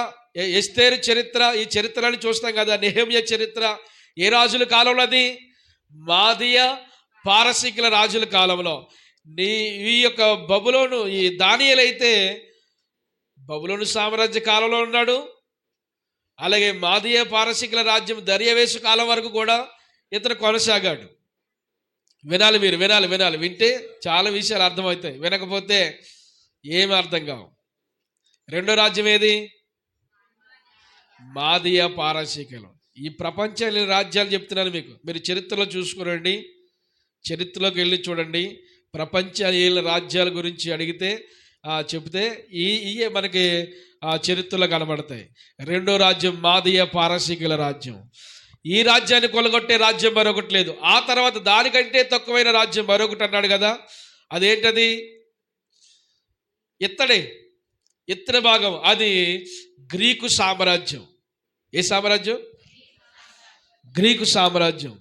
A: ఎస్తేరు చరిత్ర, ఈ చరిత్రని చూస్తాం కదా. నెహెమ్యా చరిత్ర ఏ రాజుల కాలంలో? అది మాదియ పారసీకుల రాజుల కాలంలో. ఈ యొక్క బబులోను, ఈ దానియేలు అయితే బబులోను సామ్రాజ్య కాలంలో ఉన్నాడు. అలాగే మాదియ పారసీకుల రాజ్యం దర్యావేషు కాలం వరకు కూడా ఇతను కొనసాగాడు. వినాలి, మీరు వినాలి. వింటే చాలా విషయాలు అర్థమవుతాయి, వినకపోతే ఏమి అర్థం కావు. రెండో రాజ్యం ఏది? మాదియ పారసీకులు. ఈ ప్రపంచంలోని రాజ్యాలు చెప్తున్నాను మీకు. మీరు చరిత్రలో చూసుకురండి, చరిత్రలోకి వెళ్ళి చూడండి. ప్రపంచ రాజ్యాల గురించి అడిగితే చెబితే ఇవే మనకి చరిత్రలో కనబడతాయి. రెండో రాజ్యం మాదియ పారసీకుల రాజ్యం. ఈ రాజ్యాన్ని కొలగొట్టే రాజ్యం మరొకటి లేదు. ఆ తర్వాత దానికంటే తక్కువైన రాజ్యం మరొకటి అన్నాడు కదా. అదేంటది? ఇత్తడి భాగం. అది గ్రీకు సామ్రాజ్యం. ఏ సామ్రాజ్యం? గ్రీకు సామ్రాజ్యం.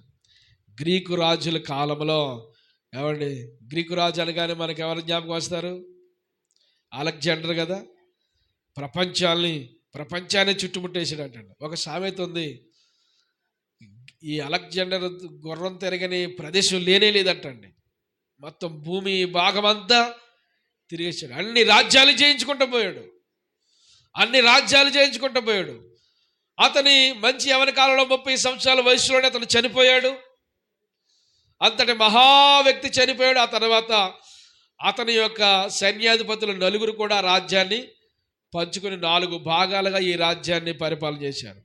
A: గ్రీకు రాజుల కాలంలో ఏమండి, గ్రీకు రాజు అనగానే మనకు ఎవరు జ్ఞాపకం వస్తారు? అలెగ్జాండర్ కదా. ప్రపంచాన్ని చుట్టుముట్టేసాడంట. ఒక సామెత ఉంది, ఈ అలెగ్జాండర్ గుర్రం తిరగని ప్రదేశం లేనే లేదంటండి. మొత్తం భూమి భాగమంతా తిరిగేశాడు. అన్ని రాజ్యాలు జయించుకుంటూ పోయాడు. అతని మంచి యవ్వన కాలంలో 30 సంవత్సరాల వయసులోనే అతను చనిపోయాడు. అంతటి మహా వ్యక్తి చనిపోయాడు. ఆ తర్వాత అతని యొక్క సైన్యాధిపతులు 4 కూడా రాజ్యాన్ని పంచుకొని 4 భాగాలుగా ఈ రాజ్యాన్ని పరిపాలన చేశారు.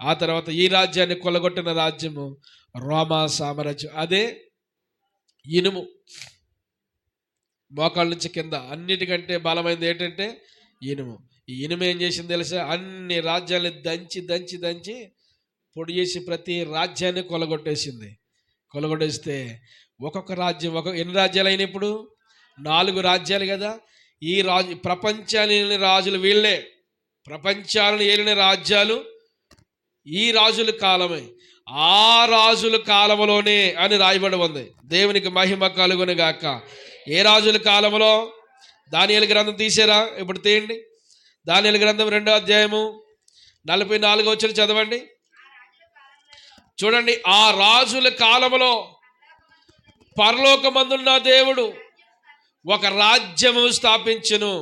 A: ఆ తర్వాత ఈ రాజ్యాన్ని కొల్లగొట్టిన రాజ్యము రోమా సామ్రాజ్యం. అదే ఇనుము. మోకాళ్ళ నుంచి కింద అన్నిటికంటే బలమైనది ఏంటంటే ఇనుము. ఈ ఇనుము ఏం చేసింది తెలుసా? అన్ని రాజ్యాన్ని దంచి పొడి చేసి ప్రతి రాజ్యాన్ని కొలగొట్టేస్తే ఒక్కొక్క రాజ్యం ఎన్ని రాజ్యాలు అయినా? ఇప్పుడు 4 రాజ్యాలు కదా. ఈ ప్రపంచాన్ని ఏలిన రాజులు వీళ్ళే. ప్రపంచాలను ఏలిన రాజ్యాలు ఈ రాజుల కాలమే. ఆ రాజుల కాలంలోనే అని రాయబడి ఉంది. దేవునికి మహిమ కలుగును గాక. ఏ రాజుల కాలంలో? దానియేలు గ్రంథం తీసారా? ఇప్పుడు తీయండి. దానియేలు గ్రంథం 2వ అధ్యాయము 44వ వచనం చదవండి. చూడండి. ఆ రాజుల కాలంలో పరలోకమందున్న దేవుడు ఒక రాజ్యము స్థాపించును.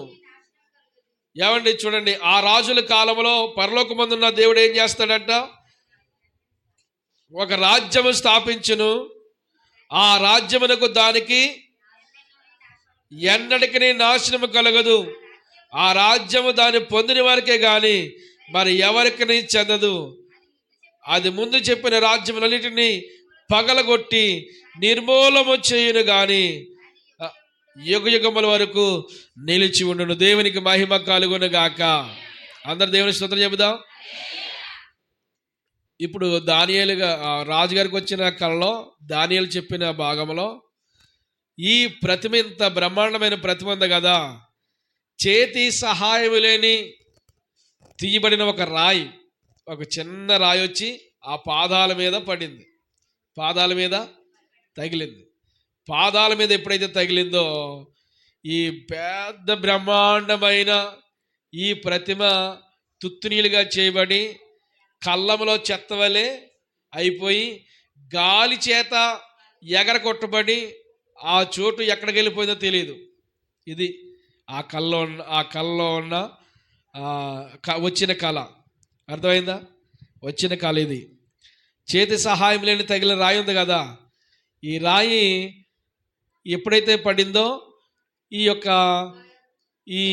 A: ఏమండి చూడండి, ఆ రాజుల కాలంలో పరలోకమందున్న దేవుడు ఏం చేస్తాడంట? ఒక రాజ్యము స్థాపించును. ఆ రాజ్యమునకు దానికి ఎన్నటికి నాశనము కలగదు. ఆ రాజ్యము దాన్ని పొందిన వారికే గాని మరి ఎవరికి చెందదు. అది ముందు చెప్పిన రాజ్యములన్నిటినీ పగలగొట్టి నిర్మూలము చేయును గాని యుగయుగముల వరకు నిలిచి ఉండును. దేవునికి మహిమ కలుగును గాక. అందరు దేవుని స్తోత్రం చెబుదాం. ఇప్పుడు దానియేలుగా రాజుగారికి వచ్చిన కళలో దానియేలు చెప్పిన భాగంలో ఈ ప్రతిమ ఇంత బ్రహ్మాండమైన ప్రతిమ ఉంది కదా. చేతి సహాయం లేని తీయబడిన ఒక రాయి, ఒక చిన్న రాయి వచ్చి ఆ పాదాల మీద పడింది, పాదాల మీద తగిలింది. పాదాల మీద ఎప్పుడైతే తగిలిందో ఈ పెద్ద బ్రహ్మాండమైన ఈ ప్రతిమ తుత్తునీలుగా చేయబడి కళ్ళములో చెత్తవలే అయిపోయి గాలి చేత ఎగరగొట్టబడి ఆ చోటు ఎక్కడికి వెళ్ళిపోయిందో తెలియదు. ఇది ఆ కళ్ళలో ఉన్న వచ్చిన కళ అర్థమైందా? వచ్చిన కళ ఇది. చేతి సహాయం లేని తగిలిన రాయి ఉంది కదా, ఈ రాయి ఎప్పుడైతే పడిందో ఈ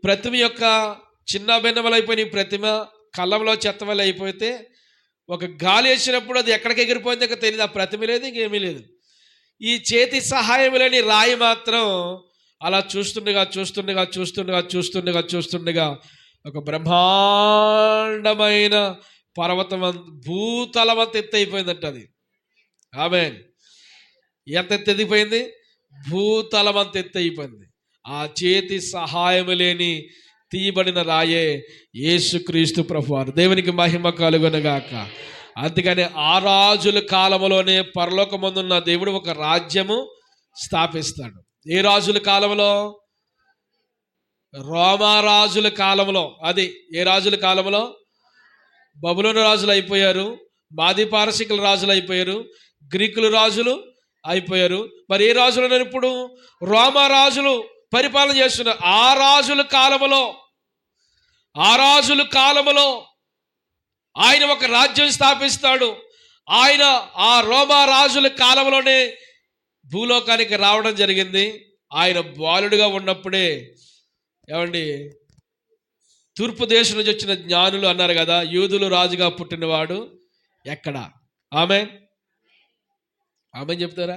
A: ప్రతిమ యొక్క చిన్న భిన్నములైపోయిన ఈ ప్రతిమ కళ్ళంలో చెత్తవల్ల అయిపోతే ఒక గాలి వేసినప్పుడు అది ఎక్కడికి ఎగిరిపోయింది ఇంకా తెలియదు. ఆ ప్రతిమ లేదు, ఇంకేమీ లేదు. ఈ చేతి సహాయం లేని రాయి మాత్రం అలా చూస్తుండగా ఒక బ్రహ్మాండమైన పర్వతం భూతలం అంత ఎత్తు అయిపోయిందంట అది. ఆమేన్. ఎంత ఎత్తు ఎదిగిపోయింది? భూతలం అంత ఎత్తు అయిపోయింది. ఆ చేతి సహాయం లేని తీయబడిన రాయే యేసుక్రీస్తు ప్రభువారు. దేవునికి మహిమ కలుగునుగాక. అందుకని ఆ రాజుల కాలంలోనే పరలోకమందున్న దేవుడు ఒక రాజ్యము స్థాపిస్తాడు. ఏ రాజుల కాలంలో? రోమారాజుల కాలంలో. అది ఏ రాజుల కాలంలో? బబులోను రాజులు అయిపోయారు, మాది పారసికుల రాజులు అయిపోయారు, గ్రీకుల రాజులు అయిపోయారు. మరి ఏ రాజులు ఉన్నారు ఇప్పుడు? రోమారాజులు పరిపాలన చేస్తున్నారు. ఆ రాజుల కాలములో ఆయన ఒక రాజ్యం స్థాపిస్తాడు. ఆయన ఆ రోమా రాజుల కాలంలోనే భూలోకానికి రావడం జరిగింది. ఆయన బాలుడిగా ఉన్నప్పుడే ఏమండి తూర్పు దేశం నుంచి వచ్చిన జ్ఞానులు అన్నారు కదా, యూదులు రాజుగా పుట్టినవాడు ఎక్కడ? ఆమేన్ చెప్తారా?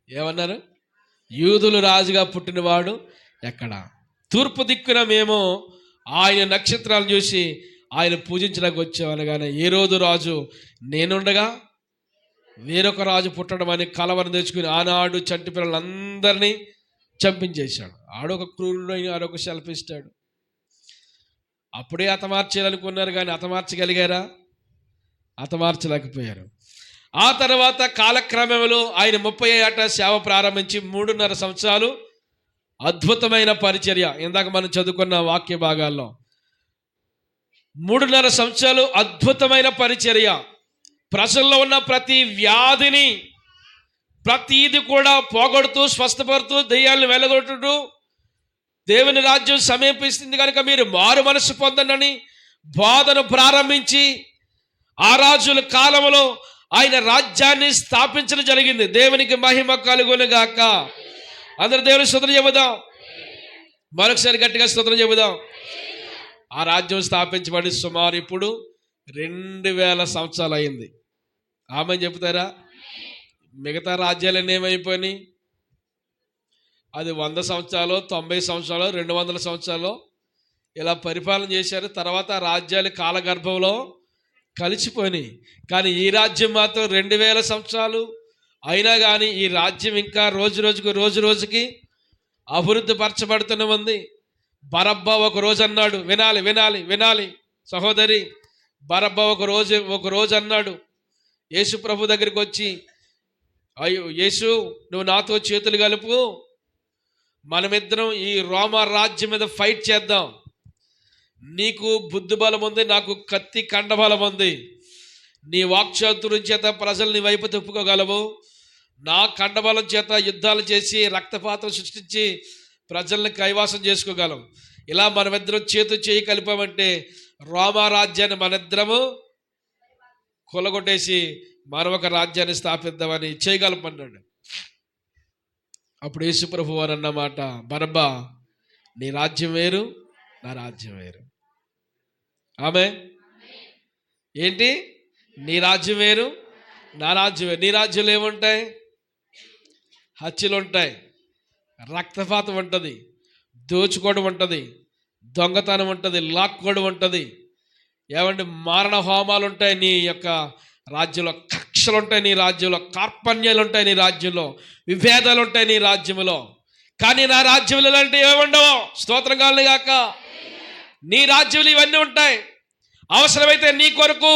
A: ఏమన్నారు? యూదులు రాజుగా పుట్టినవాడు ఎక్కడ? తూర్పు దిక్కున మేము ఆయన నక్షత్రాలు చూసి ఆయన పూజించడానికి వచ్చామనగానే ఏ రోజు రాజు నేనుండగా వేరొక రాజు పుట్టడం అని కలవరం తెచ్చుకుని ఆనాడు చంటి పిల్లలందరినీ చంపించేశాడు. ఆడొక క్రూరుడు, ఆడొక సెల్ఫిస్టాడు. అప్పుడే హతమార్చేయాలనుకున్నారు కానీ హతమార్చగలిగారా? హతమార్చలేకపోయారు. ఆ తర్వాత కాలక్రమంలో ఆయన 30 ఏట సేవ ప్రారంభించి 3.5 సంవత్సరాలు అద్భుతమైన పరిచర్య. ఇందాక మనం చదువుకున్న వాక్య భాగాల్లో 3.5 సంవత్సరాలు అద్భుతమైన పరిచర్య. ప్రజల్లో ఉన్న ప్రతి వ్యాధిని ప్రతిది కూడా పోగొడుతూ, స్వస్థపడుతూ, దెయ్యాలను వెలగొట్టుతూ, దేవుని రాజ్యం సమీపిస్తుంది కనుక మీరు మారు మనసు పొందండి బోధను ప్రారంభించి ఆ రాజుల కాలంలో ఆయన రాజ్యాన్ని స్థాపించడం జరిగింది. దేవునికి మహిమ కలుగునుగాక. అందరూ దేవుని స్తుతిని చెబుదాం. మరొకసారి గట్టిగా స్తుతిని చెబుదాం. ఆ రాజ్యం స్థాపించబడి సుమారు ఇప్పుడు 2000 సంవత్సరాలు అయింది. ఆమె చెబుతారా? మిగతా రాజ్యాలన్నీ ఏమైపోయినాయి? అది 100 సంవత్సరాలు, 90 సంవత్సరాలు, 200 సంవత్సరాలు ఇలా పరిపాలన చేశారు. తర్వాత రాజ్యాలు కాలగర్భంలో కలిసిపోయినాయి. కానీ ఈ రాజ్యం మాత్రం 2000 సంవత్సరాలు అయినా కానీ ఈ రాజ్యం ఇంకా రోజు రోజుకి అభివృద్ధి పరచబడుతూనే ఉంది. బరబ్బా ఒక రోజు అన్నాడు, వినాలి సహోదరి, బరబ్బా ఒక రోజు అన్నాడు యేసు ప్రభు దగ్గరికి వచ్చి, అయ్యో యేసు, నువ్వు నాతో చేతులు కలుపు, మనమిద్దరం ఈ రోమా రాజ్యం మీద ఫైట్ చేద్దాం. నీకు బుద్ధి బలం ఉంది, నాకు కత్తి కండబలం ఉంది. నీ వాక్చాతుర్యం చేత ప్రజలు నీ వైపు తిప్పుకోగలవు, నా కండబలం చేత యుద్ధాలు చేసి రక్తపాతం సృష్టించి ప్రజల్ని కైవాసం చేసుకోగలం. ఇలా మనమిద్దరం చేయి కలిపామంటే రోమా రాజ్యాన్ని మనిద్దరము కొలగొట్టేసి మరొక రాజ్యాన్ని స్థాపిద్దామని చేయగలమన్నాడు. అప్పుడు యేసు ప్రభు వారు అన్నమాట, బరబ్బా, నీ రాజ్యం వేరు, నా రాజ్యం వేరు. ఆమె ఏంటి? నీ రాజ్యం వేరు, నా రాజ్యం వేరు. నీ రాజ్యంలో ఏముంటాయి? హత్యలు ఉంటాయి, రక్తపాతం ఉంటుంది, దోచుకోవడం ఉంటుంది, దొంగతనం ఉంటుంది, లాక్కోవడం ఉంటుంది, ఏమంటే మారణ హోమాలు ఉంటాయి నీ యొక్క రాజ్యంలో, కక్షలు ఉంటాయి నీ రాజ్యంలో, కార్పణ్యాలు ఉంటాయి నీ రాజ్యంలో, విభేదాలు ఉంటాయి నీ రాజ్యంలో. కానీ నా రాజ్యంలో ఇలాంటివి ఏముండవు. స్తోత్రం కలుగును గాక. నీ రాజ్యంలో ఇవన్నీ ఉంటాయి. అవసరమైతే నీ కొరకు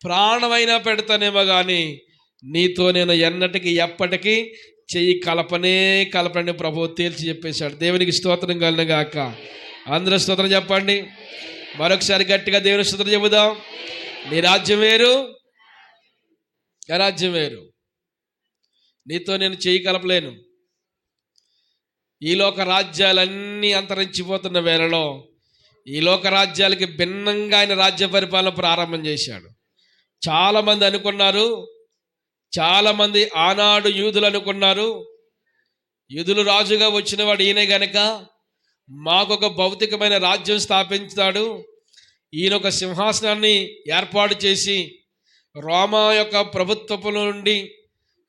A: ప్రాణమైనా పెడతానేమో కానీ నీతో నేను ఎన్నటికి ఎప్పటికీ చెయ్యి కలపని ప్రభువు తేల్చి చెప్పేశాడు. దేవునికి స్తోత్రం కలుగును గాక. అందరూ స్తోత్రం చెప్పండి. మరొకసారి గట్టిగా దేవుని స్తోత్రం చెబుదాం. నీ రాజ్యం వేరు, నా రాజ్యం వేరు. నీతో నేను చెయ్యి కలపలేను. ఈ లోక రాజ్యాలన్నీ అంతరించిపోతున్న వేళలో ఈ లోక రాజ్యాలకి భిన్నంగా ఆయన రాజ్య పరిపాలన ప్రారంభం చేశాడు. చాలామంది అనుకున్నారు, చాలామంది ఆనాడు యూదులు అనుకున్నారు, యూదులు రాజుగా వచ్చినవాడు ఈయనే గనక మాకొక భౌతికమైన రాజ్యం స్థాపించాడు, ఈయన ఒక సింహాసనాన్ని ఏర్పాటు చేసి రోమా యొక్క ప్రభుత్వపు నుండి,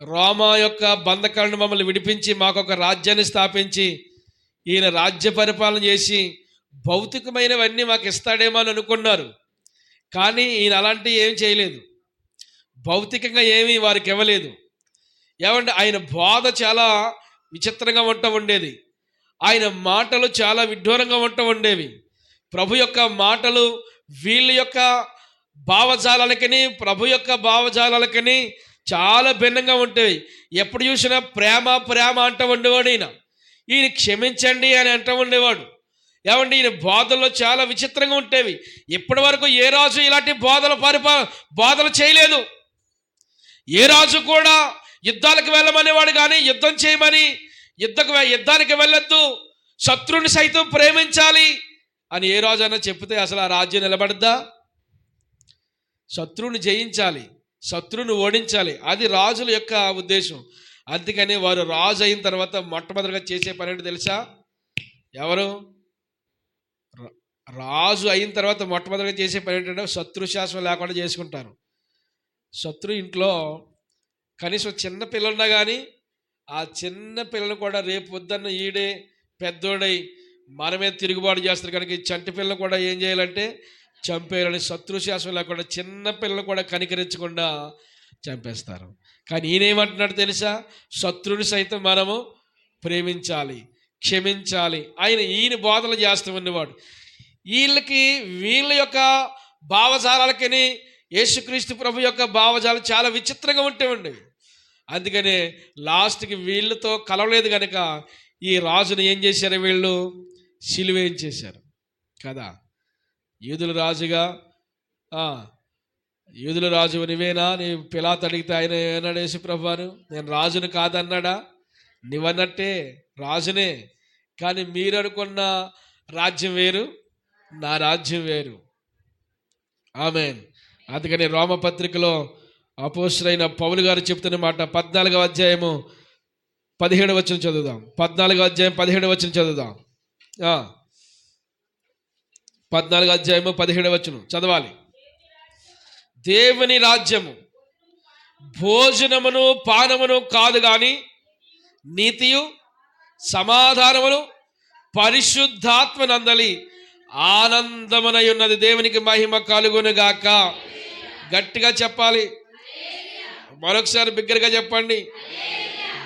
A: రోమా యొక్క బంధకాలను మమ్మల్ని విడిపించి మాకొక రాజ్యాన్ని స్థాపించి ఈయన రాజ్య పరిపాలన చేసి భౌతికమైనవన్నీ మాకు ఇస్తాడేమో అని అనుకున్నారు. కానీ ఈయన అలాంటివి ఏం చేయలేదు, భౌతికంగా ఏమీ వారికి ఇవ్వలేదు. ఏమంటే ఆయన బోధ చాలా విచిత్రంగా ఉండేది, ఆయన మాటలు చాలా విడ్డూరంగా ఉండేవి. ప్రభు యొక్క మాటలు వీళ్ళ యొక్క భావజాలకని ప్రభు యొక్క భావజాలకని చాలా భిన్నంగా ఉంటాయి. ఎప్పుడు చూసినా ప్రేమ ప్రేమ అంటూ ఉండేవాడు ఈయన క్షమించండి అని అంటూ ఉండేవాడు. ఏమంటే ఈయన బోధనలో చాలా విచిత్రంగా ఉండేవి. ఇప్పటి వరకు ఏ రాజు ఇలాంటి బోధలు చేయలేదు. ఏ రాజు కూడా యుద్ధాలకు వెళ్ళమనేవాడు కానీ యుద్ధం చేయమని, యుద్ధానికి వెళ్ళొద్దు, శత్రువుని సైతం ప్రేమించాలి అని ఏ రాజు అయినా చెప్తే అసలు ఆ రాజ్యం నిలబడద్దా? శత్రువుని జయించాలి, శత్రువుని ఓడించాలి, అది రాజుల యొక్క ఉద్దేశం. అందుకని వారు రాజు అయిన తర్వాత మొట్టమొదటిగా చేసే పని ఏంటి తెలుసా? ఎవరు రాజు అయిన తర్వాత మొట్టమొదటిగా చేసే పని ఏంటంటే శత్రు శాసనం లేకుండా చేసుకుంటారు. శత్రు ఇంట్లో కనీసం చిన్న పిల్లలున్నా కానీ ఆ చిన్న పిల్లలు కూడా రేపు పొద్దున్న ఈడే పెద్దోడై మన మీద తిరుగుబాటు చేస్తారు కనుక ఈ చంటి పిల్లలు కూడా ఏం చేయాలంటే చంపేయాలని శత్రు శాసనం లేకుండా చిన్న పిల్లలు కూడా కనికరించకుండా చంపేస్తారు. కానీ ఈయనేమంటున్నాడు తెలుసా? శత్రుని సైతం మనము ప్రేమించాలి, క్షమించాలి. ఈయన బోధలు చేస్తూ ఉన్నవాడు. వీళ్ళ యొక్క భావజాలకని యేసుక్రీస్తు ప్రభు యొక్క భావజాలు చాలా విచిత్రంగా ఉండేవి. అందుకనే లాస్ట్కి వీళ్ళతో కలవలేదు కనుక ఈ రాజును ఏం చేశారు? వీళ్ళు సిలువేయించేశారు కదా. యూదుల రాజుగా యూదుల రాజు నువ్వేనా? నీ పిలాతు అడిగితే ఆయన ఏమన్నాడు? యేసు ప్రభువారు నేను రాజును కాదన్నాడా? నువ్వన్నట్టే రాజునే, కానీ మీరు అనుకున్న రాజ్యం వేరు, నా రాజ్యం వేరు. ఆమేన్. అందుకని రోమపత్రికలో అపోస్తలుడైన పౌలు గారు చెప్తున్న మాట 14వ అధ్యాయము 17వ వచనం చదువుదాం. 14వ అధ్యాయం 17వ వచనం చదువుదాం. 14వ అధ్యాయము 17వ వచనం చదవాలి. దేవుని రాజ్యము భోజనమును పానమును కాదు గాని నీతియు సమాధానమును పరిశుద్ధాత్మనందలి ఆనందమునై ఉన్నది. దేవునికి మహిమ కలుగునుగాక. గట్టిగా చెప్పాలి, మరొకసారి బిగ్గరగా చెప్పండి.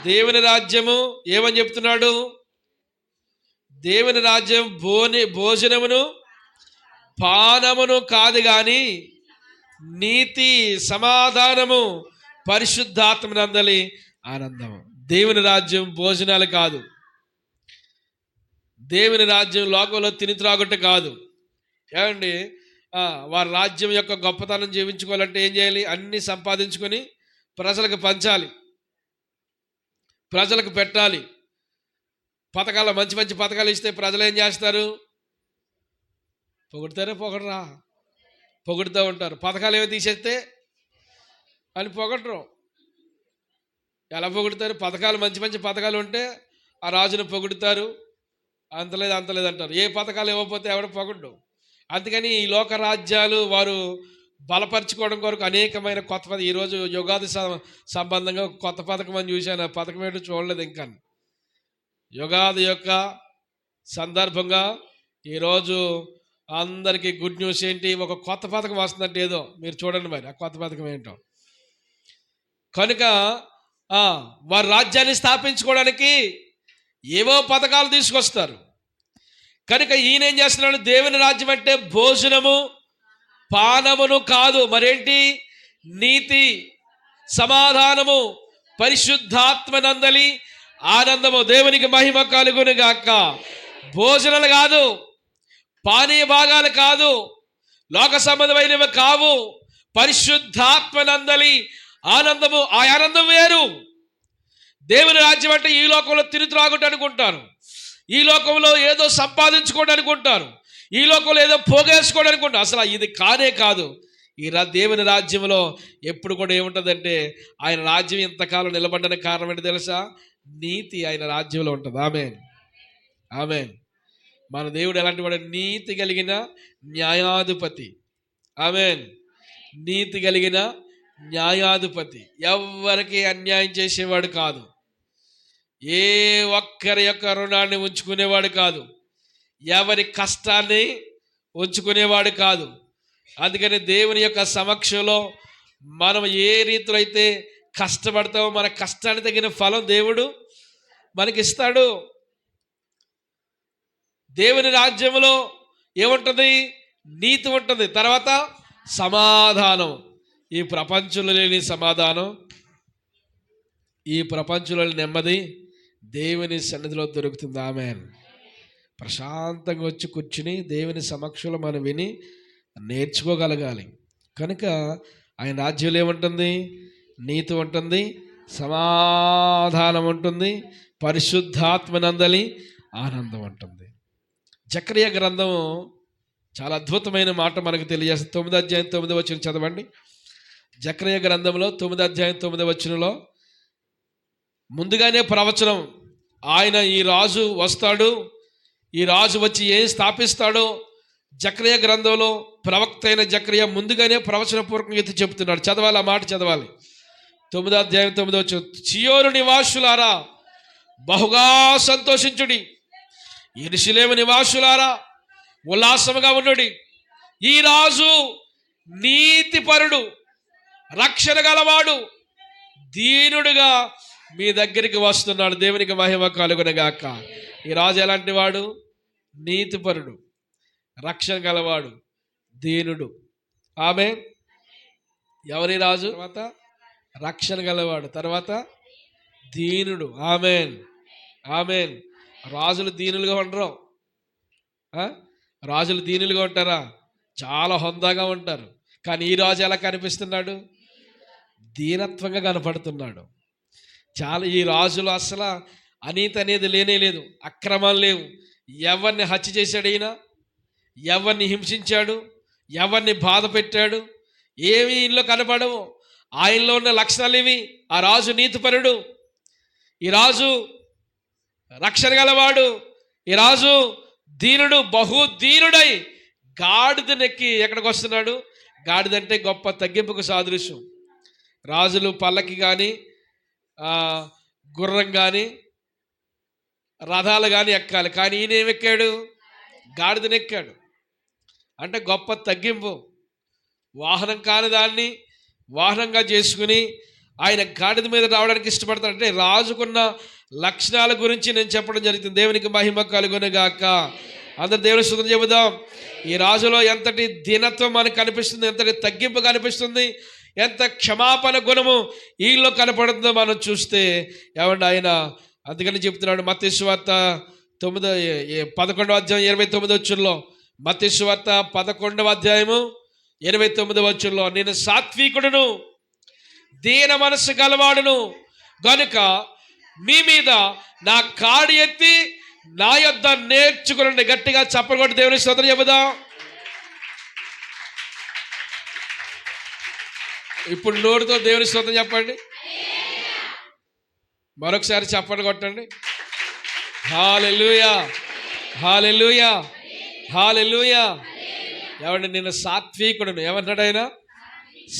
A: దేవుని రాజ్యము ఏమని చెప్తున్నాడు? దేవుని రాజ్యం భోజనమును పానమును కాదు గాని నీతి సమాధానము పరిశుద్ధాత్మనందలి ఆనందము. దేవుని రాజ్యం భోజనాలు కాదు, దేవుని రాజ్యం లోకంలో తిని త్రాగుట కాదు. ఏమండి, వారి రాజ్యం యొక్క గొప్పతనం జీవించుకోవాలంటే ఏం చేయాలి? అన్నీ సంపాదించుకొని ప్రజలకు పంచాలి, ప్రజలకు పెట్టాలి. పథకాలు మంచి మంచి పథకాలు ఇస్తే ప్రజలు ఏం చేస్తారు? పొగుడతారే పొగడరా? పొగుడుతూ ఉంటారు. పథకాలు ఏమో తీసేస్తే అని పొగడరు. ఎలా పొగుడుతారు? పథకాలు మంచి మంచి పథకాలు ఉంటే ఆ రాజును పొగుడుతారు, అంతలేదు అంటారు. ఏ పథకాలు ఇవ్వకపోతే ఎవడు పొగడ్డు. అందుకని ఈ లోక రాజ్యాలు వారు బలపరచుకోవడం కొరకు అనేకమైన కొత్త పథకం. ఈరోజు యుగాది సంబంధంగా కొత్త పథకం అని చూశాను. ఆ పథకం ఏంటో చూడలేదు ఇంకా. యుగాది యొక్క సందర్భంగా ఈరోజు అందరికీ గుడ్ న్యూస్ ఏంటి? ఒక కొత్త పథకం వస్తుందంటే ఏదో మీరు చూడండి మరి ఆ కొత్త పథకం ఏంటో. కనుక వారి రాజ్యాన్ని స్థాపించుకోవడానికి ఏవో పథకాలు తీసుకొస్తారు. కనుక ఈయన ఏం చేస్తున్నాడు? దేవుని రాజ్యం అంటే భోజనము పానమును కాదు, మరేంటి? నీతి సమాధానము పరిశుద్ధాత్మనందలి ఆనందము. దేవునికి మహిమ కలుగునుగాక. భోజనాలు కాదు, పానీయ భాగాలు కాదు, లోక సంబంధమైనవి కావు. పరిశుద్ధాత్మనందలి ఆనందము. ఆ ఆనందం వేరు. దేవుని రాజ్యం అంటే ఈ లోకంలో తిని త్రాగుట అనుకుంటాను. ఈ లోకంలో ఏదో సంపాదించుకోవడానికి ఉంటారు, ఈ లోకంలో ఏదో పోగేసుకోవడానికి ఉంటారు. అసలు ఇది కానే కాదు. దేవుని రాజ్యంలో ఎప్పుడు కూడా ఏముంటుందంటే, ఆయన రాజ్యం ఇంతకాలం నిలబడడానికి కారణం ఏంటి తెలుసా? నీతి ఆయన రాజ్యంలో ఉంటుంది. ఆమేన్, ఆమేన్. మన దేవుడు ఎలాంటి వాడు? నీతి కలిగిన న్యాయాధిపతి. ఆమేన్. నీతి కలిగిన న్యాయాధిపతి, ఎవ్వరికి అన్యాయం చేసేవాడు కాదు, ఏ ఒక్కరి యొక్క రుణాన్ని ఉంచుకునేవాడు కాదు, ఎవరి కష్టాన్ని ఉంచుకునేవాడు కాదు. అందుకని దేవుని యొక్క సమక్షంలో మనం ఏ రీతిలో అయితే కష్టపడతామో మన కష్టానికి తగిన ఫలం దేవుడు మనకిస్తాడు. దేవుని రాజ్యంలో ఏముంటుంది? నీతి ఉంటుంది, తర్వాత సమాధానం. ఈ ప్రపంచంలో లేని సమాధానం, ఈ ప్రపంచంలో నెమ్మది దేవుని సన్నిధిలో దొరుకుతుంది. ఆమేన్. ప్రశాంతంగా వచ్చి కూర్చుని దేవుని సమక్షంలో మనం విని నేర్చుకోగలగాలి. కనుక ఆయన రాజ్యంలో ఏముంటుంది? నీతి ఉంటుంది, సమాధానం ఉంటుంది, పరిశుద్ధాత్మనందలి ఆనందం ఉంటుంది. జకర్యా గ్రంథము చాలా అద్భుతమైన మాట మనకు తెలియజేస్తుంది. 9వ అధ్యాయం 9వ వచనం చదవండి. జకర్యా గ్రంథంలో 9వ అధ్యాయం 9వ వచనంలో ముందుగానే ప్రవచనం, ఆయన ఈ రాజు వస్తాడు, ఈ రాజు వచ్చి ఏం స్థాపిస్తాడో జకర్యా గ్రంథంలో ప్రవక్త అయిన జకర్యా ముందుగానే ప్రవచన పూర్వకంగా ఎత్తి చెప్తున్నాడు. చదవాలి, ఆ మాట చదవాలి. 9వ అధ్యాయం 9వ వచనం, సియోను నివాసులారా బహుగా సంతోషించుడి, యెరూషలేము నివాసులారా ఉల్లాసముగా ఉండుడి. ఈ రాజు నీతిపరుడు, రక్షణ గలవాడు, దీనుడుగా మీ దగ్గరికి వస్తున్నాడు. దేవునికి మహిమ కలుగునగాక. ఈ రాజు ఎలాంటి వాడు? నీతిపరుడు, రక్షణ గలవాడు, దీనుడు. ఆమె ఎవరి రాజు? తర్వాత రక్షణ గలవాడు, తర్వాత దీనుడు. Amen, amen. రాజులు దీనులుగా ఉండరు. రాజులు దీనులుగా ఉంటారా? చాలా హుందాగా ఉంటారు. కానీ ఈ రాజు ఎలా కనిపిస్తున్నాడు? దీనత్వంగా కనపడుతున్నాడు. చాలా ఈ రాజులు అసలు అనీతి అనేది లేనే లేదు, అక్రమాలు లేవు. ఎవరిని హత్య చేశాడు ఈయన? ఎవరిని హింసించాడు? ఎవరిని బాధ పెట్టాడు? ఏమి ఈయనలో కనపడవు. ఆయనలో ఉన్న లక్షణాలు ఇవి. ఆ రాజు నీతిపరుడు, ఈ రాజు రక్షణ గలవాడు, ఈ రాజు దీనుడు, బహు దీనుడై గాడిదనెక్కి ఎక్కడికి వస్తున్నాడు? గాడిదంటే గొప్ప తగ్గింపుకు సాదృశ్యం. రాజులు పల్లకి కానీ గుర్రం కానీ రథాలు కానీ ఎక్కాలి, కానీ ఈయన ఏమెక్కాడు? గాడిదనెక్కాడు. అంటే గొప్ప తగ్గింపు. వాహనం కాని దాన్ని వాహనంగా చేసుకుని ఆయన గాడిద మీద రావడానికి ఇష్టపడతాడు. అంటే రాజుకున్న లక్షణాల గురించి నేను చెప్పడం జరుగుతుంది. దేవునికి మహిమ కలుగునుగాక. అందరు దేవుని స్తుతి చెబుదాం. ఈ రాజులో ఎంతటి దీనత్వం మనకు కనిపిస్తుంది, ఎంతటి తగ్గింపు కనిపిస్తుంది, ఎంత క్షమాపణ గుణము ఈలో కనపడుతుందో మనం చూస్తే ఏమండి ఆయన అందుకని చెప్తున్నాడు. మత్తయి సువార్త 11వ అధ్యాయం 29వ వచనంలో, మత్తయి సువార్త 11వ అధ్యాయము 29వ వచనంలో, నేను సాత్వికుడును, దీన మనస్సు గలవాడును గనుక మీ మీద నా కాడి ఎత్తి నా యొద్ద నేర్చుకునండి. గట్టిగా చప్పలు కొట్టి దేవుని స్తోత్రం చెబుదాం. ఇప్పుడు నోరుతో దేవుని స్తోత్రం చెప్పండి. మరొకసారి చప్పలు కొట్టండి. హల్లెలూయా, హల్లెలూయా, హల్లెలూయా. ఏమండి నేను సాత్వికుడును. ఏమన్నాడు ఆయన?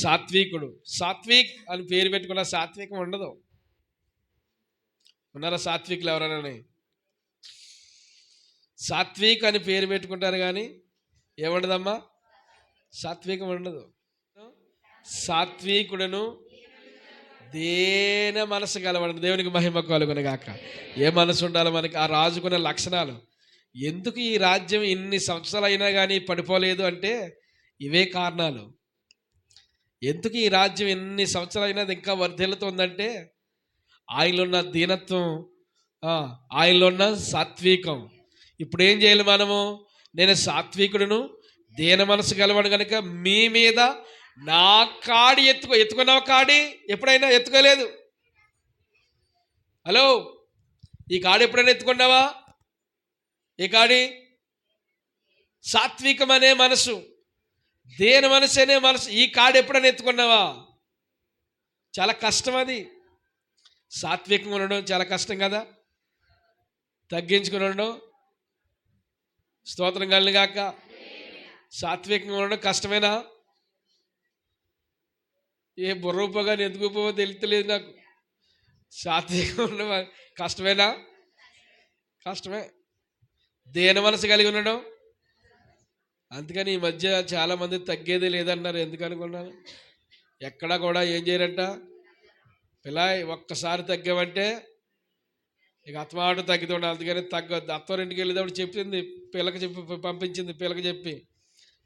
A: సాత్వికుడు. సాత్విక్ అని పేరు పెట్టుకున్న సాత్వికం ఉండదు. ఉన్నారా సాత్వికులు ఎవరైనా? సాత్విక్ అని పేరు పెట్టుకుంటారు కానీ ఏముండదమ్మా? సాత్వికం ఉండదు. సాత్వికుడును, దేన మనసు గలవాడు. దేవునికి మహిమ కలుగునుగాక. ఏ మనసు ఉండాలి మనకి? ఆ రాజుకున్న లక్షణాలు. ఎందుకు ఈ రాజ్యం ఇన్ని సంవత్సరాలు అయినా కానీ పడిపోలేదు అంటే ఇవే కారణాలు. ఎందుకు ఈ రాజ్యం ఎన్ని సంవత్సరాలు అయినా ఇంకా వర్ధిల్లుతుందంటే ఆయనలో ఉన్న దీనత్వం, ఆయనలో ఉన్న సాత్వికం. ఇప్పుడు ఏం చేయాలి మనము? నేను సాత్వికుడును, దీన మనసు గలవాడు కనుక మీ మీద నా కాడి ఎత్తుకున్నావు. కాడి ఎప్పుడైనా ఎత్తుకోలేదు. హలో, ఈ కాడి ఎప్పుడైనా ఎత్తుకున్నావా? ఈ కాడి సాత్వికం అనే మనసు, దేని మనసు అనే మనసు. ఈ కాడు ఎప్పుడైనా ఎత్తుకున్నావా? చాలా కష్టం అది. సాత్వికంగా ఉండడం చాలా కష్టం కదా. తగ్గించుకుని ఉండడం, స్తోత్రం కలిగిన గాక. సాత్వికంగా ఉండడం కష్టమేనా? ఏ బుర్రూపగా ఎందుకు పోవో తెలియలేదు నాకు. సాత్వికంగా ఉండడం కష్టమేనా? కష్టమే. దేని మనసు కలిగి ఉండడం. అందుకని ఈ మధ్య చాలామంది తగ్గేది లేదన్నారు. ఎందుకు అనుకున్నాను? ఎక్కడా కూడా ఏం చేయరంట, పిల్లాయి ఒక్కసారి తగ్గామంటే ఇక అత్తమాట తగ్గుతుండే. అందుకని తగ్గొద్దు. అత్తవారింటికి వెళ్ళేటప్పుడు చెప్పింది, పిల్లకి చెప్పి పంపించింది. పిల్లకి చెప్పి,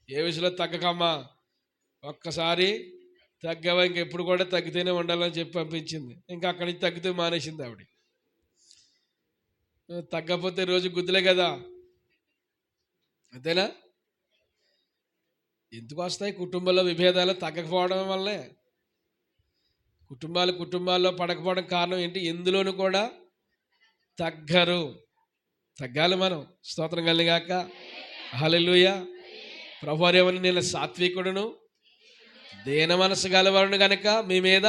A: ఏ విషయంలో తగ్గకమ్మా, ఒక్కసారి తగ్గావా ఇంకెప్పుడు కూడా తగ్గితేనే ఉండాలని చెప్పి పంపించింది. ఇంకా అక్కడి నుంచి తగ్గితే మానేసింది ఆవిడ. తగ్గకపోతే రోజు గుద్దులే కదా, అంతేనా? ఎందుకు వస్తాయి కుటుంబంలో విభేదాలు? తగ్గకపోవడం వల్లే. కుటుంబాల్లో పడకపోవడం కారణం ఏంటి? ఎందులోనూ కూడా తగ్గరు. తగ్గాలి మనం. స్తోత్రం కలిగాక. హల్లెలూయా. ప్రభువారు ఏమని, నేను సాత్వికుడును దేన మనసు గలవాడును గనక మీ మీద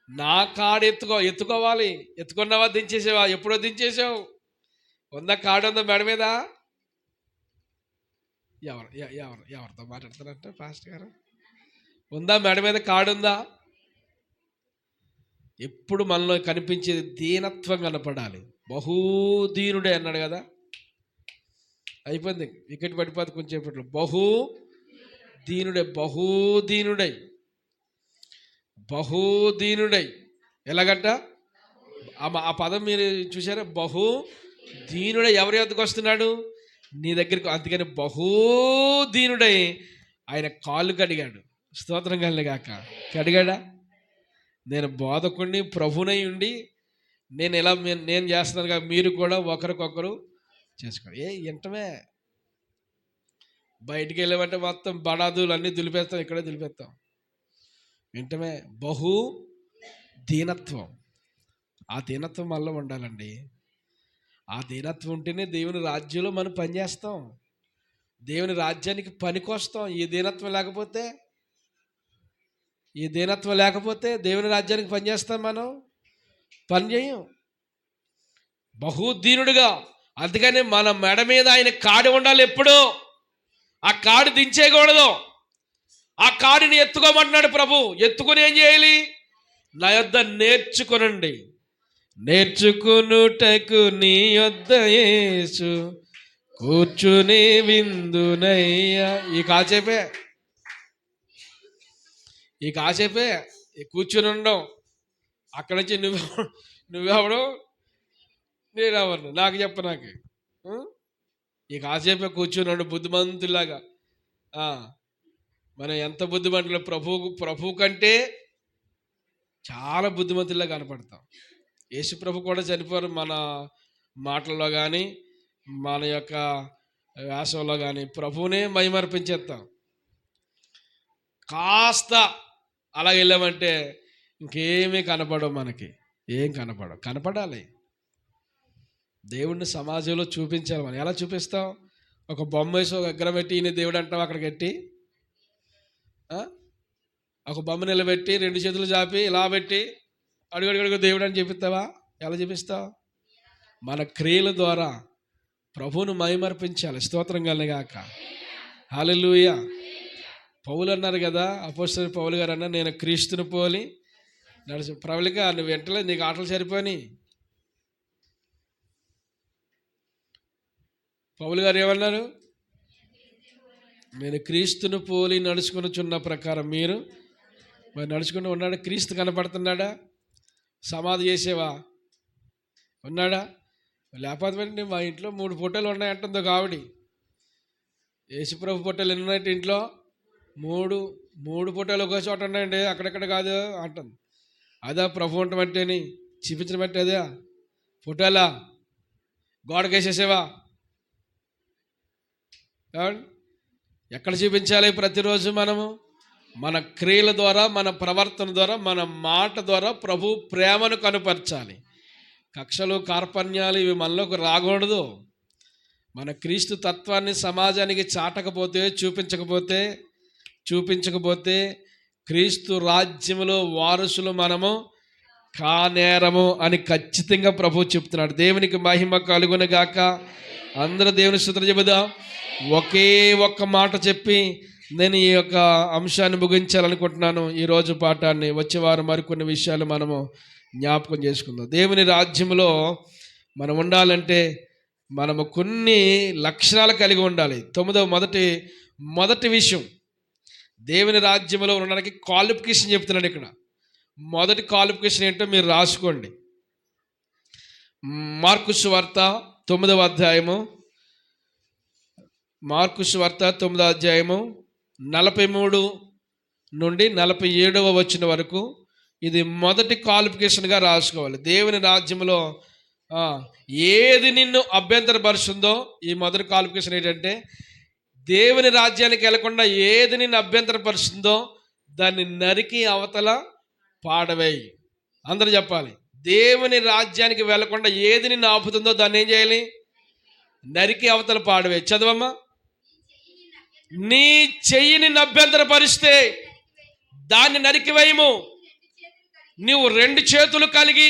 A: నా కాడు ఎత్తుకోవాలి. ఎత్తుకున్నావా? దించేసావా? ఎప్పుడో దించేసావు. ఉందా కాడు? ఉందా మెడ మీద? ఎవరితో మాట్లాడుతారంట పాస్టర్ గారు? ఉందా మెడ మీద కాడుందా? ఎప్పుడు మనలో కనిపించేది దీనత్వం కనపడాలి. బహుదీనుడే అన్నాడు కదా. అయిపోయింది, వికెట్ పడిపోతే కొంచెం సేపట్లో. బహుదీనుడై ఎలాగంట? ఆ పదం మీరు చూసారా? బహుదీనుడై ఎవరి వద్దకు వస్తున్నాడు? నీ దగ్గరికి. అందుకని బహుదీనుడై ఆయన కాళ్ళు కడిగాడు. స్తోత్రం కలిగాక. కడిగాడా? నేను బోధకుడిని, ప్రభునై ఉండి నేను చేస్తున్నాను కదా, మీరు కూడా ఒకరికొకరు చేసుకోండి. ఇంటమే బయటికి వెళ్ళామంటే మొత్తం బడాదులు అన్నీ దులిపేస్తాం, ఇక్కడే దులిపేస్తాం. వింటమే. దీనత్వం. ఆ దీనత్వం వల్ల ఉండాలండి. ఆ దీనత్వం ఉంటేనే దేవుని రాజ్యంలో మనం పనిచేస్తాం, దేవుని రాజ్యానికి పనికొస్తాం. ఈ దీనత్వం లేకపోతే దేవుని రాజ్యానికి పనిచేస్తాం, మనం పని చేయం. బహుదీనుడుగా. అందుకని మన మెడ మీద ఆయన కాడి ఉండాలి ఎప్పుడూ. ఆ కాడి దించేయకూడదు. ఆ కాడిని ఎత్తుకోమంటున్నాడు ప్రభు. ఎత్తుకుని ఏం చేయాలి? నా యొద్ద నేర్చుకొనండి, నేర్చుకునుటకు నీ యొద్ద యేసు కూర్చుని విందునయ్యా. ఈ కాసేపే కూర్చుని ఉండడం. అక్కడి నుంచి నువ్వెవడు నేనెవరు నాకు చెప్ప. నాకు ఈ కాసేపే కూర్చున్నాడు బుద్ధిమంతులాగా. మనం ఎంత బుద్ధిమంతులు! ప్రభు కంటే చాలా బుద్ధిమంతుల్లా కనపడతాం. యేసు ప్రభు కూడా చనిపోరు. మన మాటల్లో కానీ మన యొక్క వేషంలో కానీ ప్రభువునే మైమర్పించేస్తాం. కాస్త అలా వెళ్ళామంటే ఇంకేమీ కనపడవు, మనకి ఏం కనపడాలి. దేవుణ్ణి సమాజంలో చూపించాలి. మనం ఎలా చూపిస్తాం? ఒక బొమ్మ వేసి ఒక విగ్రహం పెట్టి ఈయన దేవుడు అంటాం అక్కడ కట్టి, ఒక బొమ్మ నిలబెట్టి 2 చేతులు చాపి ఇలా పెట్టి అడుగడుగు దేవుడు అని చూపిస్తావా? ఎలా చూపిస్తావు? మన క్రియల ద్వారా ప్రభువును మైమర్పించాలి. స్తోత్రం కలిగాక. హల్లెలూయా. పౌలు అన్నారు కదా, అపోస్తలుడైన పౌలు గారు అన్నారు, నేను క్రీస్తుని పోలి నడుచు. ప్రవళిక నువ్వు వెంటనే నీకు ఆటలు సరిపోని. పౌలు గారు ఏమన్నారు? నేను క్రీస్తును పోలి నడుచుకునిచున్న ప్రకారం మీరు మరి నడుచుకుంటూ ఉన్నాడా? క్రీస్తు కనపడుతున్నాడా? సమాధి చేసేవా? ఉన్నాడా? లేకపోతే మా ఇంట్లో 3 ఫోటోలు ఉన్నాయంటుంది ఒక ఆవిడ. యేసుప్రభు ఫోటోలు ఎన్ని ఉన్నాయంటే ఇంట్లో 3 ఫోటోలు ఒక చోట ఉన్నాయండి, అక్కడెక్కడ కాదు అంటుంది. అదా ప్రభు ఉండమంటేని చూపించడం అంటే అదే ఫోటోలా? గోడకేసేసేవా? ఎక్కడ చూపించాలి? ప్రతిరోజు మనము మన క్రియల ద్వారా, మన ప్రవర్తన ద్వారా, మన మాట ద్వారా ప్రభు ప్రేమను కనుపరచాలి. కక్షలు, కార్పణ్యాలు ఇవి మనలోకి రాకూడదు. మన క్రీస్తు తత్వాన్ని సమాజానికి చూపించకపోతే క్రీస్తు రాజ్యములో వారసులు మనము కానేరము అని ఖచ్చితంగా ప్రభు చెప్తున్నాడు. దేవునికి మహిమ కలుగును గాక. అందరూ దేవుని స్తుతులు చెబుదాం. ఒకే ఒక్క మాట చెప్పి నేను ఈ యొక్క అంశాన్ని ముగించాలనుకుంటున్నాను. ఈరోజు పాఠాన్ని వచ్చేవారు మరికొన్ని విషయాలు మనము జ్ఞాపకం చేసుకుందాం. దేవుని రాజ్యంలో మనం ఉండాలంటే మనము కొన్ని లక్షణాలు కలిగి ఉండాలి. మొదటి విషయం, దేవుని రాజ్యంలో ఉండడానికి క్వాలిఫికేషన్ చెప్తున్నాడు ఇక్కడ. మొదటి క్వాలిఫికేషన్ ఏంటో మీరు రాసుకోండి. మార్కు సువార్త 9వ అధ్యాయము 43 నుండి 47వ వచనం వరకు ఇది మొదటి క్వాలిఫికేషన్గా రాసుకోవాలి. దేవుని రాజ్యంలో ఏది నిన్ను అభ్యంతరపరుస్తుందో, ఈ మొదటి క్వాలిఫికేషన్ ఏంటంటే దేవుని రాజ్యానికి వెళ్లకుండా ఏది నిన్ను అభ్యంతరపరుస్తుందో దాన్ని నరికి అవతల పాడవేయి. అందరూ చెప్పాలి. దేవుని రాజ్యానికి వెళ్లకుండా ఏది నిన్ను ఆపుతుందో దాన్ని ఏం చేయాలి? నరికి అవతల పాడవేయి. చదవమ్మా. నీ చెయ్యి నిన్ను అభ్యంతరపరిస్తే దాన్ని నరికివేయము. నీవు 2 చేతులు కలిగి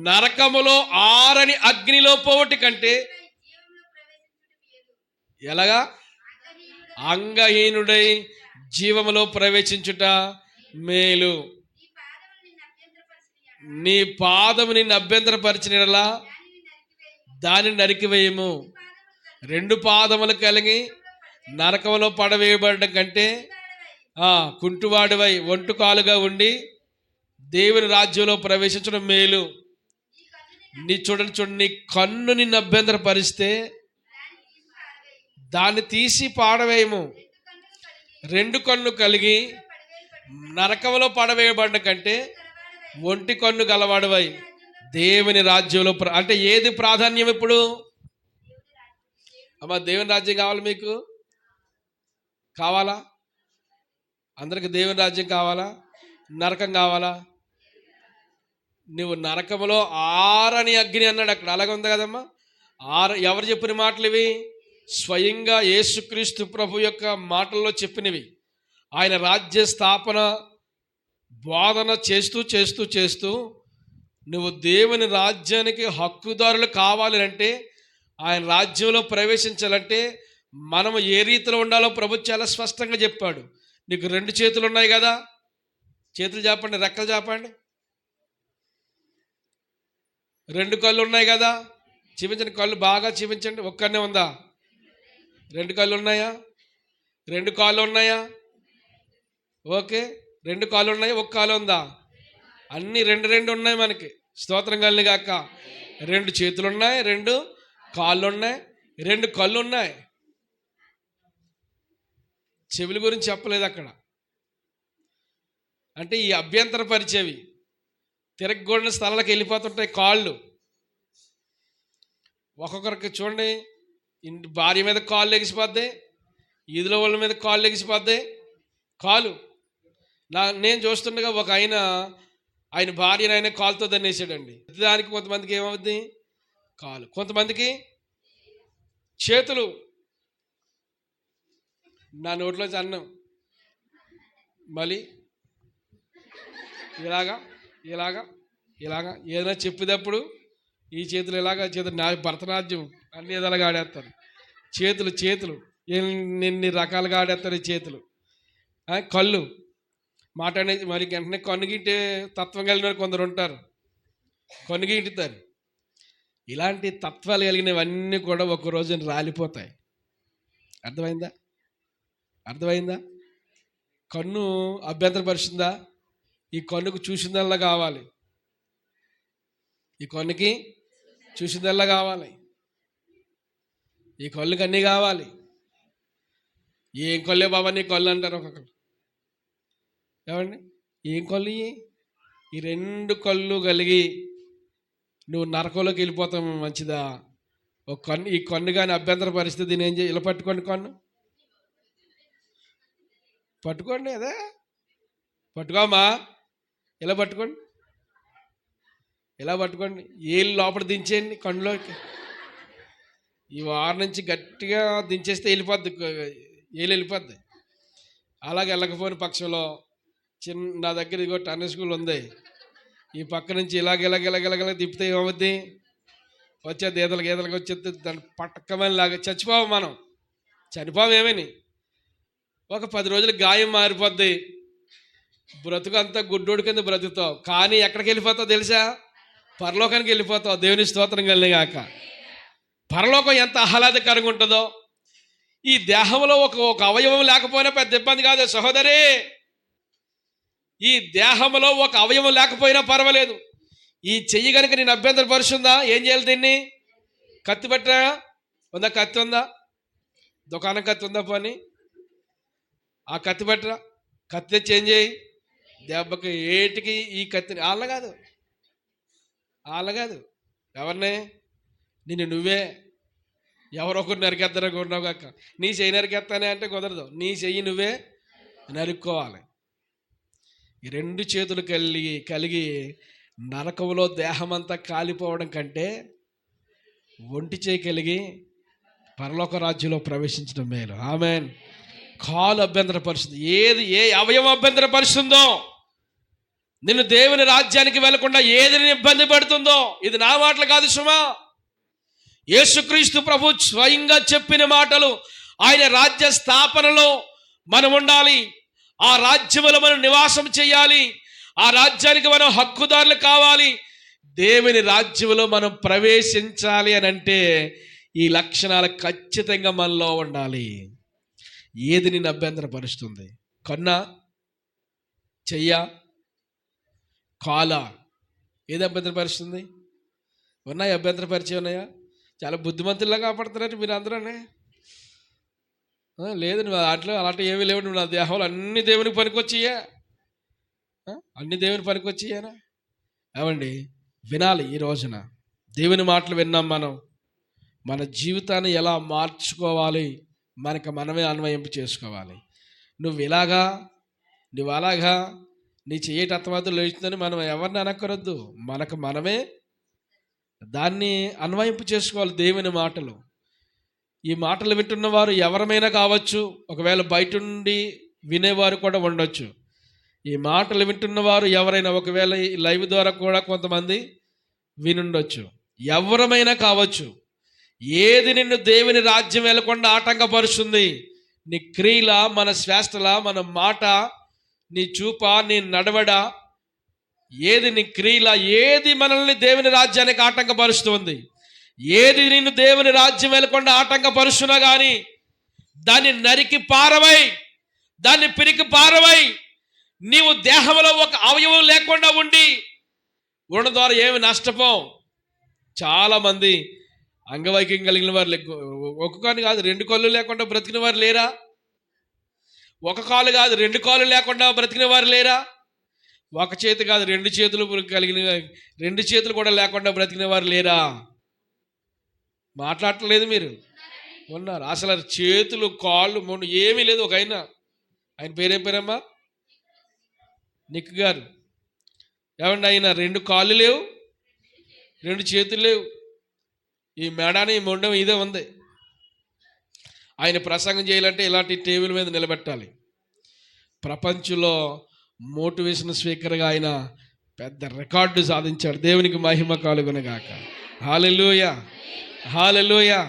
A: నరకములో ఆరని అగ్నిలో పోవటి కంటే ఎలాగా అంగహీనుడై జీవములో ప్రవేశించుట మేలు. నీ పాదము నిన్ను అభ్యంతరపరిచినలా దానిని నరికివేయము. 2 పాదములు కలిగి నరకములో పడవేయబడడం కంటే కుంటువాడివై ఒంటుకాలుగా ఉండి దేవుని రాజ్యంలో ప్రవేశించడం మేలు. చూడండి, నీ కన్ను నిన్ను అభ్యంతరపరిస్తే దాన్ని తీసి పాడవేయము. 2 కన్ను కలిగి నరకంలో పడవేయబడడం కంటే ఒంటి కన్ను గలవాడవై దేవుని రాజ్యంలో అంటే ఏది ప్రాధాన్యం ఇప్పుడు? అమ్మా, దేవుని రాజ్యం కావాలి. మీకు కావాలా? అందరికి దేవుని రాజ్యం కావాలా? నరకం కావాలా? నువ్వు నరకములో ఆరని అగ్ని అన్నాడు అక్కడ. అలాగే ఉంది కదమ్మా. ఎవరు చెప్పిన మాటలు ఇవి? స్వయంగా యేసుక్రీస్తు ప్రభు యొక్క మాటల్లో చెప్పినవి. ఆయన రాజ్య స్థాపన బోధన చేస్తూ నువ్వు దేవుని రాజ్యానికి హక్కుదారులు కావాలి అంటే, ఆయన రాజ్యంలో ప్రవేశించాలంటే మనం ఏ రీతిలో ఉండాలో ప్రభు చాలా స్పష్టంగా చెప్పాడు. నీకు 2 చేతులు ఉన్నాయి కదా, చేతులు చాపండి, రెక్కలు చాపండి. 2 కళ్ళు ఉన్నాయి కదా, చూపించండి. కళ్ళు బాగా చూపించండి. ఒక్కనే ఉందా? 2 కళ్ళు ఉన్నాయా? 2 కాళ్ళు ఉన్నాయా? ఓకే, 2 కాళ్ళు ఉన్నాయి. 1 కాలు ఉందా? అన్నీ 2 ఉన్నాయి మనకి. స్తోత్రం కలిని గాక. 2 చేతులు ఉన్నాయి, 2 కాళ్ళు ఉన్నాయి, 2 కళ్ళు ఉన్నాయి. చెవుల గురించి చెప్పలేదు అక్కడ. అంటే ఈ అభ్యంతరపరిచేవి తిరగకూడిన స్థలాలకు వెళ్ళిపోతుంటాయి కాళ్ళు. ఒక్కొక్కరికి చూడండి, భార్య మీద కాళ్ళు ఎగిసిపోద్ది, ఈదుల వాళ్ళ మీద కాళ్ళు ఎగిసిపోద్ది. నేను చూస్తుండగా ఒక ఆయన భార్యను ఆయన కాలుతో దన్నేసాడండి. దానికి కొంతమందికి ఏమవుద్ది? కాలు. కొంతమందికి చేతులు. నా నోట్లోంచి అన్నం మళ్ళీ ఇలాగా ఏదైనా చెప్పేటప్పుడు ఈ చేతులు ఇలాగా నా భరతనాట్యం అన్ని విధాలుగా ఆడేస్తారు. చేతులు ఎన్ని రకాలుగా ఆడేస్తారు ఈ చేతులు. కళ్ళు మాట్లాడేది మరి వెంటనే కన్నుగింటే తత్వం కలిగిన కొందరు ఉంటారు, కన్నుగింటుతారు. ఇలాంటి తత్వాలు కలిగినవన్నీ కూడా ఒక రోజున రాలిపోతాయి. అర్థమైందా? కన్ను అభ్యంతరపరిచిందా? ఈ కన్నుకు చూసిందల్లా కావాలి. ఈ కన్నుకి చూసిందల్లా కావాలి. ఈ కళ్ళుకి అన్నీ కావాలి. ఏం కళ్ళే బాబా నీ కళ్ళు అంటారు ఒక్కొక్కరు. ఏమండి, ఏం కళ్ళు? ఈ 2 కళ్ళు కలిగి నువ్వు నరకంలోకి వెళ్ళిపోతావు. మంచిదా? ఈ కన్ను కానీ అభ్యంతర పరిస్థితి దీని ఏం చేయాలి? ఇలా పట్టుకోండి, కన్ను పట్టుకోండి. అదే పట్టుకోమా, ఇలా పట్టుకోండి. ఏళ్ళు లోపల దించేయండి కన్నులోకి. ఈ వారం నుంచి గట్టిగా దించేస్తే వెళ్ళిపోద్ది, వెళ్ళిపోద్ది. అలాగే వెళ్ళకపోయిన పక్షంలో నా దగ్గర ఇదిగో టర్నింగ్ స్కూల్ ఉంది, ఈ పక్క నుంచి ఇలాగ తిప్పితే ఏమవుద్ది, వచ్చేది గీతలకి వచ్చేది, దాన్ని పట్టకమని లాగా చచ్చిపోవు. మనం చనిపోవు ఏమని, ఒక 10 రోజులు గాయం మారిపోద్ది, బ్రతుకు అంతా గుడ్డోడి కింద బ్రతుకుతావు. కానీ ఎక్కడికి వెళ్ళిపోతావు తెలుసా? పరలోకానికి వెళ్ళిపోతావు. దేవుని స్తోత్రం కలిగాక. పరలోకం ఎంత ఆహ్లాదకరంగా ఉంటుందో. ఈ దేహంలో ఒక అవయవం లేకపోయినా పెద్ద ఇబ్బంది కాదు సహోదరి. ఈ దేహంలో ఒక అవయవం లేకపోయినా పర్వాలేదు. ఈ చెయ్యి కనుక నేను అభ్యంతరపరుస్తుందా, ఏం చేయాలి? దీన్ని కత్తి పట్టా ఉందా? కత్తి ఉందా? దుకాణం కత్తి ఉందా? పోనీ ఆ కత్తి పట్టరా, కత్తి తెచ్చి ఏం చేయి, దెబ్బకి ఏటికి ఈ కత్తిని వాళ్ళ కాదు ఎవరిని, నిన్ను నువ్వే ఎవరో ఒకరు నరికేద్దనుకున్నావు కాక. నీ చెయ్యి నరికేస్తానే అంటే కుదరదు, నీ చెయ్యి నువ్వే నరుక్కోవాలి. ఈ 2 చేతులు కలిగి నరకంలో దేహమంతా కాలిపోవడం కంటే ఒంటి చేయి కలిగి పరలోక రాజ్యంలో ప్రవేశించడం మేలు. ఆమేన్. కాలు అభ్యంతరపరుస్తుంది, ఏ అవయవం అభ్యంతరపరుస్తుందో, నిన్ను దేవుని రాజ్యానికి వెళ్లకుండా ఏది నిన్ను ఇబ్బంది పడుతుందో, ఇది నా మాటలు కాదు సుమా, యేసుక్రీస్తు ప్రభు స్వయంగా చెప్పిన మాటలు. ఆయన రాజ్య స్థాపనలో మనం ఉండాలి, ఆ రాజ్యములో మనం నివాసం చేయాలి, ఆ రాజ్యానికి మనం హక్కుదారులు కావాలి, దేవుని రాజ్యంలో మనం ప్రవేశించాలి అని అంటే ఈ లక్షణాలు ఖచ్చితంగా మనలో ఉండాలి. ఏది నిన్ను అభ్యంతరపరుస్తుంది? కన్నా, చెయ్య, కాల, ఏది అభ్యంతరపరుస్తుంది? ఉన్నాయా? అభ్యంతరపరిచే ఉన్నాయా? చాలా బుద్ధిమంతుల్లా కాపాడుతున్నారు మీరు అందరూనే. లేదు, నువ్వు దాంట్లో అలాంటి ఏమీ లేవు. నువ్వు నా దేహంలో అన్ని దేవునికి పనికొచ్చియా, అన్ని దేవుని పనికొచ్చియానా? ఏమండి, వినాలి. ఈ రోజున దేవుని మాటలు విన్నాం. మనం మన జీవితాన్ని ఎలా మార్చుకోవాలి, మనకు మనమే అన్వయింపు చేసుకోవాలి. నువ్వు అలాగా నీ చెయ్యేటి అత్తమాతలు లేచుందని మనం ఎవరిని అనక్కరొద్దు, మనకు మనమే దాన్ని అన్వయింపు చేసుకోవాలి. దేవుని మాటలు, ఈ మాటలు వింటున్న వారు ఎవరమైనా కావచ్చు, ఒకవేళ బయట నుండి వినేవారు కూడా ఉండొచ్చు. ఈ మాటలు వింటున్న వారు ఎవరైనా ఒకవేళ ఈ లైవ్ ద్వారా కూడా కొంతమంది వినుండొచ్చు, ఎవరమైనా కావచ్చు. ఏది నిన్ను దేవుని రాజ్యం వెళ్లకుండా ఆటంకపరుస్తుంది? నీ క్రియల, మన శ్వాసల, మన మాట, నీ చూప, నీ నడవడ, ఏది నీ క్రియల, ఏది మనల్ని దేవుని రాజ్యానికి ఆటంకపరుస్తుంది? ఏది నిన్ను దేవుని రాజ్యం వెళ్లకుండా ఆటంకపరుస్తున్నా కానీ దాన్ని నరికి పారవై, దాన్ని పిరికి పారవై. నీవు దేహంలో ఒక అవయవం లేకుండా ఉండడం ద్వారా ఏమి నష్టపోం. చాలామంది అంగవైకల్యం కలిగిన వారు, ఒక కాలు కాదు 2 కాళ్ళు లేకుండా బ్రతికిన వారు లేరా? ఒక కాలు కాదు 2 కాళ్ళు లేకుండా బ్రతికిన వారు లేరా? ఒక చేతి కాదు 2 చేతులు కలిగిన, 2 చేతులు కూడా లేకుండా బ్రతికిన వారు లేరా? మాట్లాడట్లేదు మీరు, ఉన్నారు. అసలు చేతులు, కాళ్ళు, మొండు ఏమీ లేదు. ఒక ఆయన పేరేం పేరమ్మా? నిక్ గారు. ఏమండి, ఆయన 2 కాళ్ళు లేవు, 2 చేతులు లేవు, ఈ మేడాని మొండం ఇదే ఉంది. ఆయన ప్రసంగం చేయాలంటే ఇలాంటి టేబుల్ మీద నిలబెట్టాలి. ప్రపంచంలో మోటివేషన్ స్పీకర్గా ఆయన పెద్ద రికార్డు సాధించాడు. దేవునికి మహిమ కలుగునుగాక. హల్లెలూయా, హల్లెలూయా.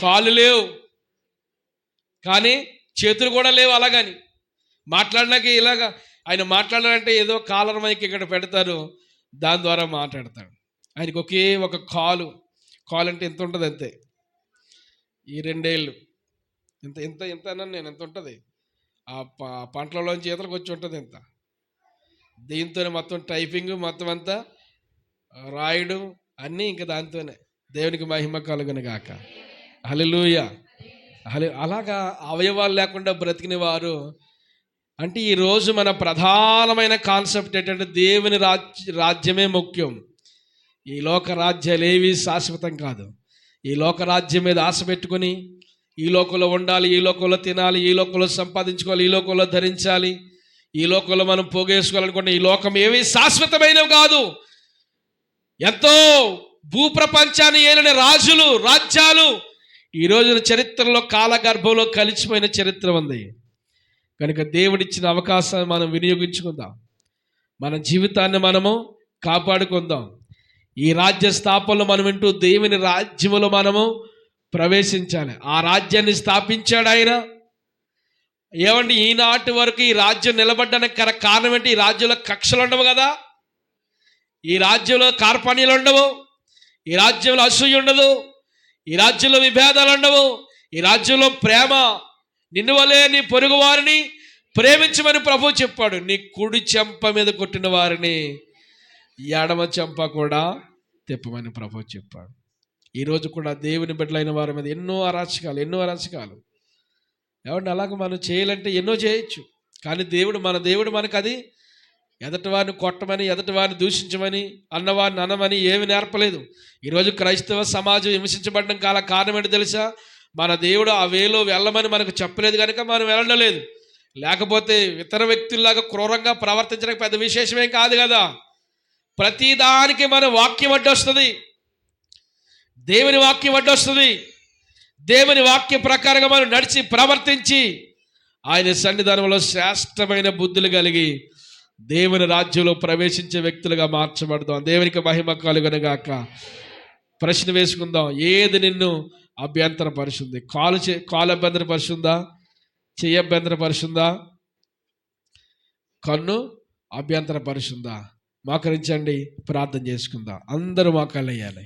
A: కాళ్ళు లేవు కానీ చేతులు కూడా లేవు. అలాగని మాట్లాడినాక ఇలాగా ఆయన మాట్లాడాలంటే ఏదో కాలర్ మైక్ ఇక్కడ పెడతారు, దాని ద్వారా మాట్లాడతాడు. ఆయనకి ఒకే ఒక కాలు అంటే ఎంత ఉంటుంది అంతే. ఈ 2 ఏళ్ళు ఎంత అన్నాను నేను, ఎంత ఉంటుంది? ఆ పంటలలోంచి ఈతలకు వచ్చి ఉంటుంది ఎంత. దీంతోనే మొత్తం టైపింగ్, మొత్తం అంతా రాయడం అన్నీ ఇంకా దాంతోనే. దేవునికి మహిమ కలుగునుగాక. హల్లెలూయా. అలాగా అవయవాలు లేకుండా బ్రతికిన వారు అంటే ఈరోజు మన ప్రధానమైన కాన్సెప్ట్ ఏంటంటే దేవుని రాజ్యమే ముఖ్యం. ఈ లోక రాజ్యాలు ఏవి శాశ్వతం కాదు. ఈ లోక రాజ్యం మీద ఆశ పెట్టుకుని ఈ లోకంలో ఉండాలి, ఈ లోకంలో తినాలి, ఈ లోకంలో సంపాదించుకోవాలి, ఈ లోకంలో ధరించాలి, ఈ లోకంలో మనం పోగేసుకోవాలనుకుంటే ఈ లోకం ఏవి శాశ్వతమైనవి కాదు. ఎంతో భూప్రపంచాన్ని ఏలిన రాజులు, రాజ్యాలు ఈ రోజున చరిత్రలో కాలగర్భంలో కలిసిపోయిన చరిత్ర ఉంది కనుక దేవుడిచ్చిన అవకాశాన్ని మనం వినియోగించుకుందాం. మన జీవితాన్ని మనము కాపాడుకుందాం. ఈ రాజ్య స్థాపనలో మనం వింటూ దేవుని రాజ్యములో మనము ప్రవేశించాలి. ఆ రాజ్యాన్ని స్థాపించాడు ఆయన. ఏమండి, ఈనాటి వరకు ఈ రాజ్యం నిలబడ్డానికి కారణం ఏంటి? ఈ రాజ్యంలో కక్షలు ఉండవు కదా, ఈ రాజ్యంలో కార్పణ్యాలు ఉండవు, ఈ రాజ్యంలో అసూయ ఉండదు, ఈ రాజ్యంలో విభేదాలు ఉండవు, ఈ రాజ్యంలో ప్రేమ. నిన్ను వలే నీ పొరుగు వారిని ప్రేమించమని ప్రభువు చెప్పాడు. నీ కుడి చెంప మీద కొట్టిన వారిని ఎడమ చెంప కూడా తిప్పమని ప్రభువు చెప్పాడు. ఈరోజు కూడా దేవుని బిడ్డలైన వారి మీద ఎన్నో అరాచకాలు. ఏమంటే అలాగ మనం చేయాలంటే ఎన్నో చేయొచ్చు, కానీ మన దేవుడు మనకు అది ఎదటి వారిని కొట్టమని, ఎదటి వారిని దూషించమని, అన్నవారిని అనమని ఏమి నేర్పలేదు. ఈరోజు క్రైస్తవ సమాజం హింసించబడడం కారణం ఏంటి తెలుసా? మన దేవుడు ఆ వేలో వెళ్ళమని మనకు చెప్పలేదు కనుక మనం వెళ్ళలేదు. లేకపోతే ఇతర వ్యక్తుల్లాగా క్రూరంగా ప్రవర్తించడానికి పెద్ద విశేషమేం కాదు కదా. ప్రతిదానికి మన వాక్యం అడ్డొస్తుంది, దేవుని వాక్యం అడ్డొస్తుంది. దేవుని వాక్య ప్రకారంగా మనం నడిచి ప్రవర్తించి ఆయన సన్నిధానంలో శ్రేష్టమైన బుద్ధులు కలిగి దేవుని రాజ్యంలో ప్రవేశించే వ్యక్తులుగా మార్చబడదాం. దేవునికి మహిమ కలుగునుగాక. ప్రశ్న వేసుకుందాం. ఏది నిన్ను అభ్యంతరపరుస్తుంది? కాలు అభ్యంతరపరుస్తుందా? చెయ్యి అభ్యంతరపరుస్తుందా? కన్ను అభ్యంతరపరుస్తుందా? మోకరించండి, ప్రార్థన చేసుకుందాం. అందరూ మోకాళ్ళు వేయాలి.